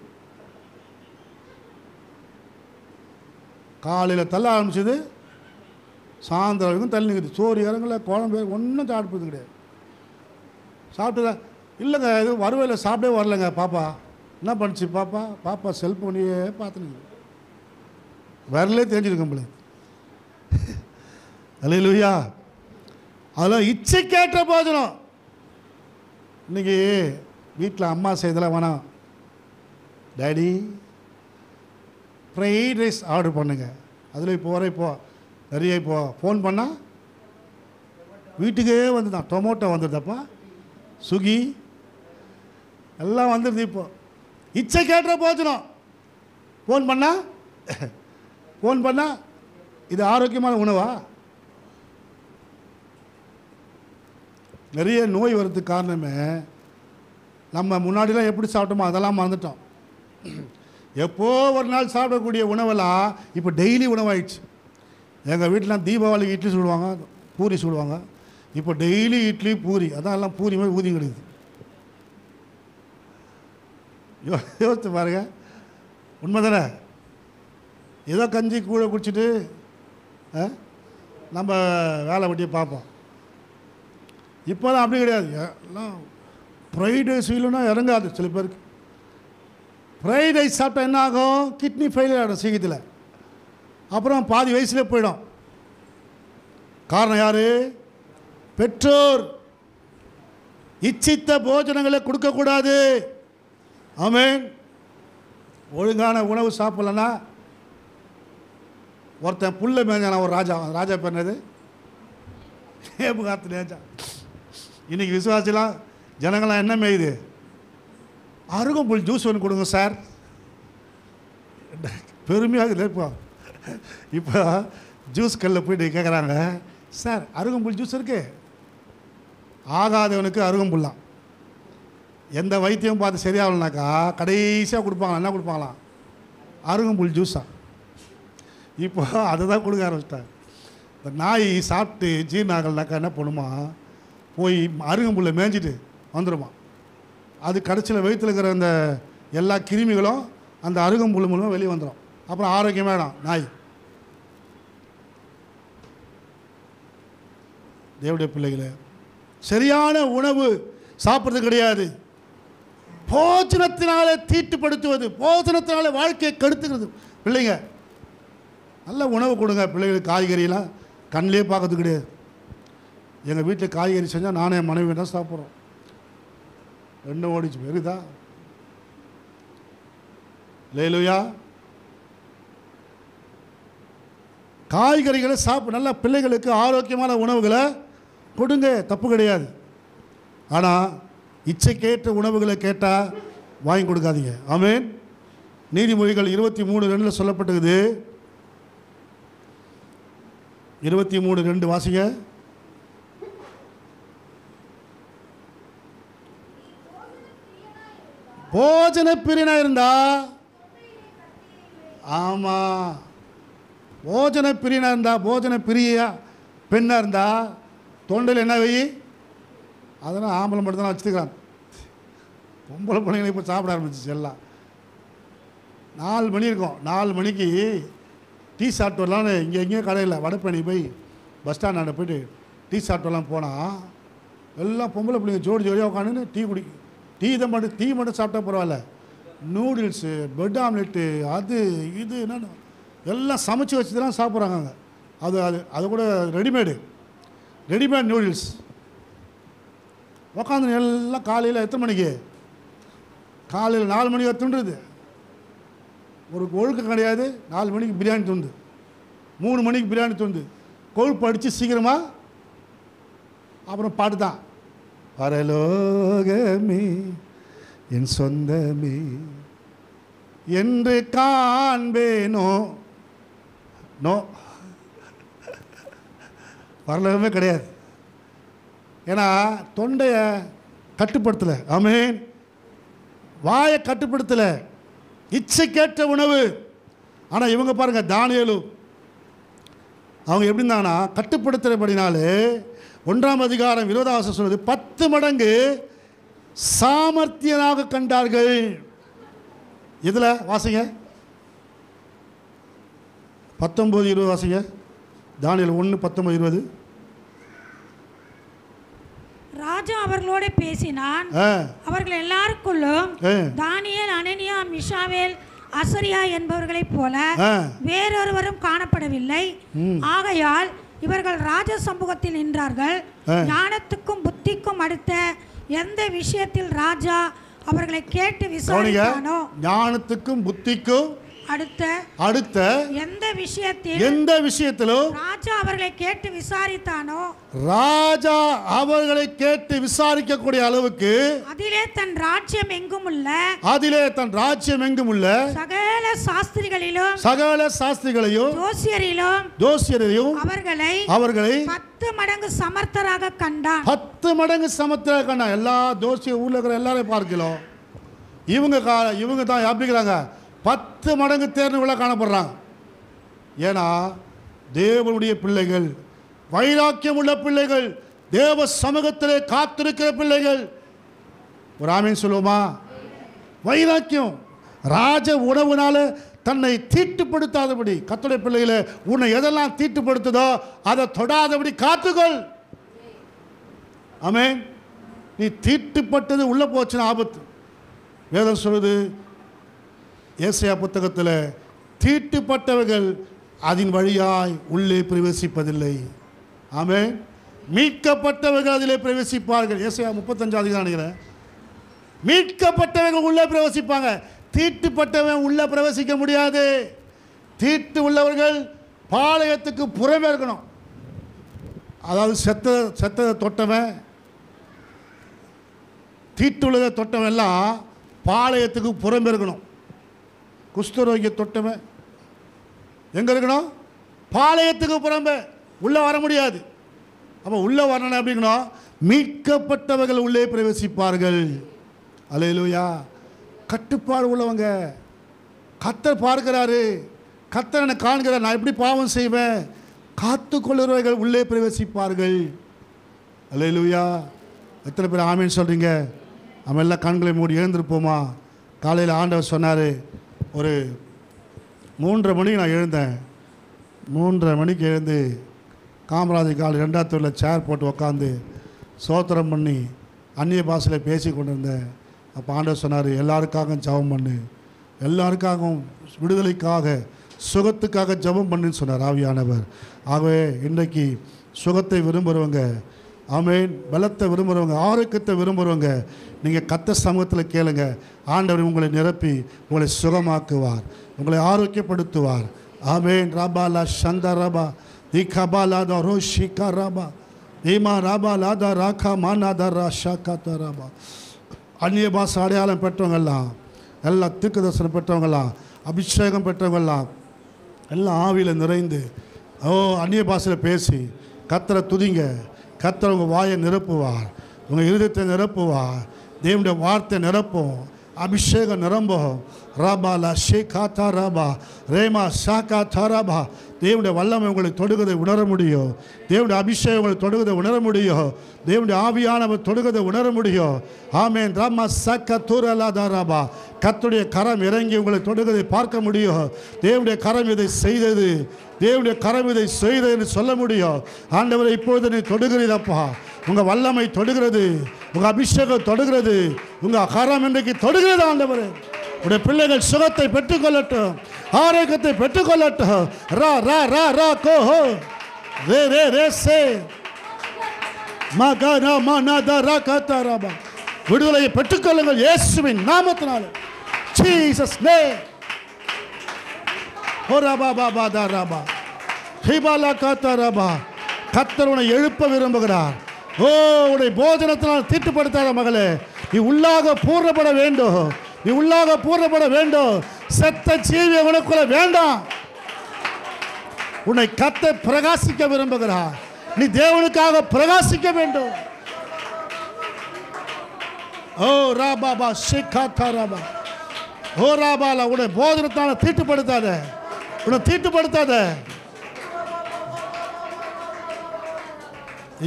காலையில் தள்ள ஆரம்பிச்சது சாயந்தரம் வரைக்கும் தள்ளிக்குது. சோறு இறங்கல, குழம்பு ஒன்றும் சாப்பிடுறது கிடையாது. சாப்பிட்டுதா இல்லைங்க, இது வருவையில் சாப்பிடவே வரலைங்க. பாப்பா என்ன பண்ணிச்சு? பாப்பா செல்ஃபோனையே பார்த்துனுங்க, வரலே தெரிஞ்சிருக்கு நம்மளுக்கு. அல்லேலூயா. அதெல்லாம் இச்சைக்கேற்ற போஜனம். இன்றைக்கி வீட்டில் அம்மா செய்தெல்லாம் வேணாம், டேடி ஃப்ரைட் ரைஸ் ஆர்டர் பண்ணுங்க. அதில் இப்போ நிறைய ஃபோன் பண்ணால் வீட்டுக்கே வந்து தான் டொமேட்டோ வந்துடுதப்பா, ஸ்விக்கி எல்லாம் வந்துடுது. இப்போ இச்சைக்கேற்ற போஜனம். ஃபோன் பண்ணால் இது ஆரோக்கியமான உணவா? நிறைய நோய் வர்றதுக்கு காரணமே நம்ம முன்னாடிலாம் எப்படி சாப்பிட்டோமோ அதெல்லாம் மறந்துட்டோம். எப்போ ஒரு நாள் சாப்பிடக்கூடிய உணவெல்லாம் இப்போ டெய்லி உணவாயிடுச்சு. எங்கள் வீட்டிலாம் தீபாவளிக்கு இட்லி சுடுவாங்க, பூரி சுடுவாங்க. இப்போ டெய்லி இட்லி பூரி, அதான் எல்லாம் பூரி மாதிரி ஊதி கிடைக்குது. யோசித்து பாருங்க, உண்மை தானே? ஏதோ கஞ்சி கூழ குடிச்சிட்டு நம்ம வேலை வெட்டியை பார்ப்போம். இப்போதான் அப்படி கிடையாது. எல்லாம் ஃப்ரைட் ரைஸ் இல்லைன்னா இறங்காது சில பேருக்கு. ஃப்ரைட் ரைஸ் சாப்பிட்டா என்ன ஆகும்? கிட்னி ஃபெயிலியர் ஆகிடும் சீக்கிரத்தில். அப்புறம் பாதி வயசுலேயே போயிடும். காரணம் யார்? பெற்றோர். இச்சித்த போஜனங்களை கொடுக்கக்கூடாது. ஆமென். ஒழுங்கான உணவு சாப்பிட்லன்னா, ஒருத்தன் புல்லை மேஞ்சான ஒரு ராஜா பேர் என்னது, ஏபு காத்து மேய்ச்சான். இன்றைக்கி விசுவாசிலாம் ஜனங்களாம் என்ன மேயுது, அருகம்புல் ஜூஸ் ஒன்று கொடுங்க சார், பெருமையாக இல்லை. இப்போ ஜூஸ் கல்லில் போய்ட்டு கேட்குறாங்க, சார் அருகம்புல் ஜூஸ் இருக்கு. ஆகாதவனுக்கு அருகம்புல்லாம், எந்த வைத்தியம் பார்த்து சரியாகலனாக்கா கடைசியாக கொடுப்பாங்களா, என்ன கொடுப்பாங்களாம், அருகம்புல் ஜூஸா. இப்போ அதை தான் கொடுக்க ஆரம்பிச்சிட்டாங்க. இந்த நாய் சாப்பிட்டு ஜீரணம் ஆகலைனாக்கா என்ன பண்ணுமா, போய் அருகம்புல்லை மேய்ஞ்சிட்டு வந்துடுமா. அது கடைசியில் வயிற்றில் இருக்கிற அந்த எல்லா கிருமிகளும் அந்த அருகம்புல் மூலமாக வெளியே வந்துடும். அப்புறம் ஆரோக்கியமாகிடும் நாய். தேவனுடைய பிள்ளைகளை, சரியான உணவு சாப்பிட்றது கிடையாது. போஜனத்தினாலே தீட்டுப்படுத்துவது, போஜனத்தினாலே வாழ்க்கையை கெடுத்துக்கிறது. பிள்ளைங்க நல்ல உணவு கொடுங்க பிள்ளைகளுக்கு. காய்கறியெல்லாம் கண்ணிலே பார்க்கறது கிடையாது. எங்கள் வீட்டில் காய்கறி செஞ்சால் நானே மனைவி தான் சாப்பிட்றோம். ரெண்டும் ஓடிச்சு பெருதா. லேலுயா, காய்கறிகளை நல்லா பிள்ளைகளுக்கு ஆரோக்கியமான உணவுகளை கொடுங்க, தப்பு கிடையாது. ஆனால் இச்சைக்கேற்ற உணவுகளை கேட்டால் வாங்கி கொடுக்காதீங்க. ஆமென். நீதிமொழிகள் 23:2 சொல்லப்பட்டது. 23:2 வாசிங்க. போஜன பிரியனா இருந்தா, ஆமாம், போஜன பிரியனா இருந்தா, போஜன பிரியா பெண்ணாக இருந்தா தொண்டையில் என்ன வை, அதெல்லாம் ஆம்பளை மட்டும் தான் வச்சுருக்காங்க. பொம்பளை பிள்ளைங்களை இப்போ சாப்பிட ஆரம்பிச்சிச்சு எல்லாம். 4 மணி இருக்கும், 4 மணிக்கு டீ சாப்பிட்டு வரலான்னு இங்கே எங்கேயும் கடையில் வடப்பழனி போய் பஸ் ஸ்டாண்டாண்ட போய்ட்டு டீ சாப்பிட்டு வரலாம் போனால் எல்லாம் பொம்பளை பிள்ளைங்க ஜோடியாக உட்காந்துன்னு டீ மட்டும் சாப்பிட்டா பரவாயில்ல, நூடுல்ஸு, பெட் ஆம்லெட்டு, அது இது என்னென்னு எல்லாம் சமைச்சு வச்சு தான் சாப்பிட்றாங்க. அது கூட ரெடிமேட் நூடுல்ஸ் உக்காந்து எல்லாம். காலையில் எத்தனை மணிக்கு, காலையில் 4 மணிக்கு துண்டுது. ஒரு ஒழுக்கம் கிடையாது. 4 மணிக்கு பிரியாணி துண்டு, 3 மணிக்கு பிரியாணி துண்டு, கொழுப்பு அடித்து சீக்கிரமாக. அப்புறம் பாட்டு தான், பரலோகமே என் சொந்தமே என்று காண்பேனோ. நோ, பரலோகமே கிடையாது. ஏன்னா தொண்டையை கட்டுப்படுத்தலை. ஆமென். வாயை கட்டுப்படுத்தலை, இச்சைக்கேற்ற உணவு. ஆனால் இவங்க பாருங்கள், தானியேலு அவங்க எப்படி இருந்தாங்கன்னா கட்டுப்படுத்துகிறபடினாலே 1ஆம் அதிகாரம் 20ஆம் வசனம் சொல்லுது, 10 மடங்கு சாமர்த்தியனாக கண்டார்கள். இதில் வாசிங்க, 19:20 வாசிங்க. தானியேல் 1:19-20. ராஜா அவர்களோட பேசினான். அவர்கள் எல்லாருக்குள்ளும் தானியேல், அனனியா, மிஷாவேல், அசரியா என்பவர்களைப் போல வேறொருவரும் காணப்படவில்லை. ஆகையால் இவர்கள் ராஜ சமூகத்தில் நின்றார்கள். ஞானத்துக்கும் புத்திக்கும் அடுத்த எந்த விஷயத்தில் ராஜா அவர்களை கேட்டு விசாரித்தானோ, ஞானத்துக்கும் புத்திக்கும் அடுத்த எந்த விஷயத்திலும் ராஜா அவர்களை கேட்டு விசாரித்தானோ, ராஜா அவர்களை கேட்டு விசாரிக்கக்கூடிய அளவுக்கு அதிலே தன் ராஜ்யம் எங்கும் உள்ள சகல சாஸ்திரிகளையும் ஜோசியரையும் அவர்களை 10 மடங்கு சமர்த்தராக கண்டான். 10 மடங்கு சமர்த்தராக கண்டான். எல்லா ஜோசிய ஊர்ல இருக்கிற எல்லாரையும் பார்க்கலாம். இவங்க தான் அப்படிங்கிறாங்க 10 மடங்கு தேர்வுகளை காணப்படுறாங்க. ஏன்னா தேவனுடைய பிள்ளைகள், வைராக்கியம் உள்ள பிள்ளைகள், தேவ சமூகத்திலே காத்திருக்கிற பிள்ளைகள். ஒரு ஆமீன் சொல்லுவோமா? வைராக்கியம். ராஜ உணவுனால தன்னை தீட்டுப்படுத்தாதபடி, கர்த்தருடைய பிள்ளைகளை உன்னை எதெல்லாம் தீட்டுப்படுத்துதோ அதை தொடாதபடி காத்துக்கொள். ஆமென். நீ தீட்டுப்பட்டது உள்ள போச்சுன்னா ஆபத்து. வேதம் சொல்லுது, ஏசாயா புத்தகத்தில், தீட்டுப்பட்டவர்கள் அதன் வழியாய் உள்ளே பிரவேசிப்பதில்லை. ஆமென். மீட்கப்பட்டவர்கள் அதிலே பிரவேசிப்பார்கள். ஏசாயா 35 அதிகாரம் நினைக்கிறேன். மீட்கப்பட்டவர்கள் உள்ளே பிரவேசிப்பாங்க. தீட்டுப்பட்டவன் உள்ள பிரவேசிக்க முடியாது. தீட்டு உள்ளவர்கள் பாளையத்துக்கு புறமே இருக்கணும். அதாவது செத்ததை தொட்டவன், தீட்டுள்ளதை தொட்டவன் எல்லாம் பாளையத்துக்கு புறமே இருக்கணும். குஷ்டரோகியை தொட்டவன் எங்கே இருக்கணும்? பாளையத்துக்கு புறம்பே, உள்ளே வர முடியாது. அப்போ உள்ளே வரணும் அப்படின்னா மீட்கப்பட்டவர்கள் உள்ளே பிரவேசிப்பார்கள். அல்லேலூயா. கட்டுப்பாடு உள்ளவங்க, கர்த்தர் பார்க்கிறாரு, கர்த்தர் என்னை காண்கிறார், நான் எப்படி பாவம் செய்வேன், காத்து கொள்ளுறவர்கள் உள்ளே பிரவேசிப்பார்கள். அல்லேலூயா. எத்தனை பேர் ஆமீன் சொல்கிறீங்க? நம்ம எல்லாம் கண்களை மூடி எழுந்திருப்போமா? காலையில் ஆண்டவர் சொன்னார், ஒரு 3:30 மணிக்கு நான் எழுந்தேன். 3:30 மணிக்கு எழுந்து காமராஜர் கால் 2வது தெருவில் சேர் போட்டு உக்காந்து சோத்திரம் பண்ணி அந்நிய பாஷையில் பேசி கொண்டு இருந்தேன். அப்போ ஆண்டவர் சொன்னார், எல்லாருக்காகவும் ஜெபம் பண்ணு, எல்லாருக்காகவும் விடுதலைக்காக சுகத்துக்காக ஜெபம் பண்ணுன்னு சொன்னார் ஆவியானவர். ஆகவே இன்றைக்கு சுகத்தை விரும்புகிறவங்க, ஆமென், பலத்தை விரும்புகிறவங்க, ஆரோக்கியத்தை விரும்புகிறவங்க, நீங்கள் கர்த்தர் சமூகத்தில் கேளுங்க. ஆண்டவர் உங்களை நிரப்பி உங்களை சுகமாக்குவார், உங்களை ஆரோக்கியப்படுத்துவார். ஆமென். ராபாலா சந்தா ராபா தீகாபாலாதா ரோஷிகா ராபா ஈமா ராபா லாதா ராகா மானாதா ராஷா காத்தா ராபா. அந்நிய பாஷை அடையாளம் பெற்றவங்கெல்லாம், எல்லாம் தீர்க்கதரிசனம் பெற்றவங்கெல்லாம், அபிஷேகம் பெற்றவங்கெல்லாம் எல்லாம் ஆவியில் நிறைந்து அந்நிய பாஷையில் பேசி கர்த்தரை துதிங்க. கர்த்தர் உங்கள் வாயை நிரப்புவார், உங்கள் இருதயத்தை நிரப்புவார், தேவனுடைய வார்த்தை நிரப்பும், அபிஷேகம் நிரம்பும். ராபாலா ஷேகாத்தா ராபா ரேமா ஷாக்கா தாராபா. தேவனுடைய வல்லமை உங்களை தொடுகிறதை உணர முடியும், தேவனுடைய அபிஷேகம் உங்களை தொடுகிறதை உணர முடியும், தேவனுடைய ஆவியானவர் தொடுகிறதை உணர முடியும். ஆமேன். ராமா சக்க தூரலாதா ராபா. கர்த்தருடைய கரம் இறங்கி உங்களை தொடுகிறதை பார்க்க முடியும். தேவனுடைய கரம் இதை செய்தது, தேவனுடைய கரம் இதை செய்தது என்று சொல்ல முடியும். ஆண்டவரை இப்பொழுது நீ தொடுகிறீரப்பா, உங்கள் வல்லமை தொடுகிறது, உங்கள் அபிஷேகம் தொடுகிறது, உங்கள் கரம் இன்றைக்கு தொடுகிறது. ஆண்டவரே, உடைய பிள்ளைகள் சுகத்தை பெற்றுக்கொள்ளட்டும், ஆரோக்கியத்தை பெற்றுக்கொள்ளட்டும். ரா ரா ரா ரா கோஹோ ரே ரே ரே சே மகனா மனதா ராகதரபா. விடுதலையை பெற்றுக்கொள்ளுங்கள் இயேசுவின் நாமத்தினாலே. Jesus name. ஹோரபா பாபா தரபா ஹிபாலா கதரபா. கர்த்தர் உன்னை எழுப்ப விரும்புகிறார். உடைய போஜனத்தினால் தீட்டுப்படுத்தாத மகளே, நீ உள்ளாக பூர்ணப்பட வேண்டும், நீ உள்ளாக பூர்ணப்பட வேண்டும். செத்த ஜீவிய உனக்குள்ள வேண்டாம். உன்னை கர்த்தர் பிரகாசிக்க விரும்புகிறார். நீ தேவனுக்காக பிரகாசிக்க வேண்டும். ஓ ராபாபா ஷிகாதரபா. ஓ ராபாலா, உடைய போஜனத்தால தீட்டுப்படுத்தாத, உன்னை தீட்டுப்படுத்தாத.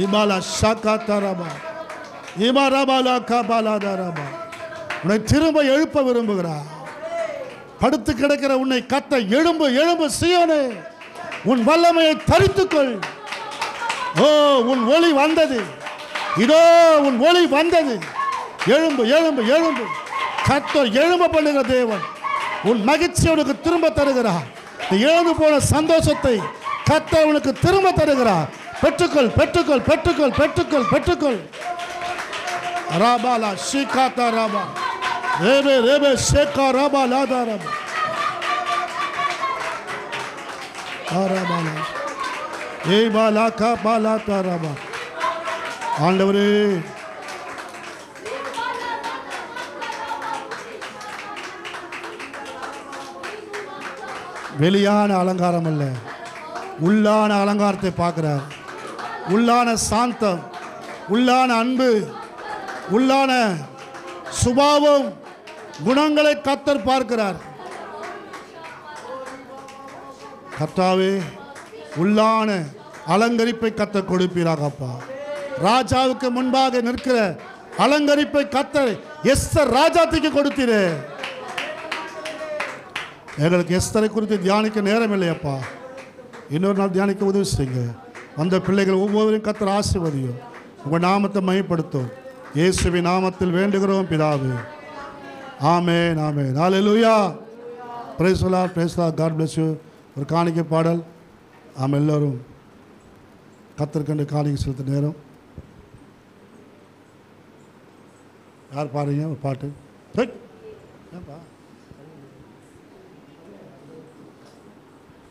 இமாலா ஷாகாதரபா இமாராபாலா காபாலாதரபா. உன்னை திரும்ப எழுப்ப விரும்புகிறார். படுத்து கிடக்கிற உன்னை கத்த எழும்பு எழும்பு சீயோனே, உன் வல்லமையை தரித்துக்கொள். உன் ஒளி வந்தது, இதோ உன் ஒளி வந்தது. எழும்பு எழும்பு எழும்பு. கர்த்தர் எழும்ப பண்ணுகிற தேவன். உன் மகிழ்ச்சி உனக்கு திரும்ப தருகிறார். நீ எழுந்து போன சந்தோஷத்தை கர்த்தர் உனக்கு திரும்ப தருகிறார். பெற்றுக்கொள் பெற்றுக்கொள் பெற்றுக்கொள் பெற்றுக்கொள் பெற்றுக்கொள். ராபாலா ஷிகாதா ராபா ரேபே ரேபே ஷேகா ராபா லாதா ராபா ஆராபாலா ஏபாலா காபாலா தாராபா. ஆண்டவரே, வெளியான அலங்காரம் அல்ல, உள்ளான அலங்காரத்தை பார்க்கிறார். உள்ளான சாந்தம், உள்ளான அன்பு, உள்ளான சுபாவம், குணங்களை கர்த்தர் பார்க்கிறார். கர்த்தாவே, உள்ளான அலங்கரிப்பை கர்த்தர் கொடுப்பீராகப்பா. ராஜாவுக்கு முன்பாக நிற்கிற அலங்கரிப்பை கர்த்தர் எஸ்தர் ராஜாத்திக்கு கொடுத்தீரே. எங்களுக்கு எஸ்தரை குறித்து தியானிக்க நேரம் இல்லையப்பா. இன்னொரு நாள் தியானிக்க உதவி செய்யுங்க. அந்த பிள்ளைகள் ஒவ்வொருவரையும் கர்த்தர் ஆசீர்வதியும், உங்கள் நாமத்தை மையப்படுத்தும். இயேசுவின் நாமத்தில் வேண்டுகிறோம் பிதாவே. Amen amen. Hallelujah. Praise the Lord, praise the Lord. God bless you. ஒரு காணிக்கை பாடல். ஆமாம், எல்லோரும் கர்த்தருக்கென்று காணிக்கை செலுத்த நேரம். யார் பாடுறீங்க ஒரு பாட்டு? ஏன்பா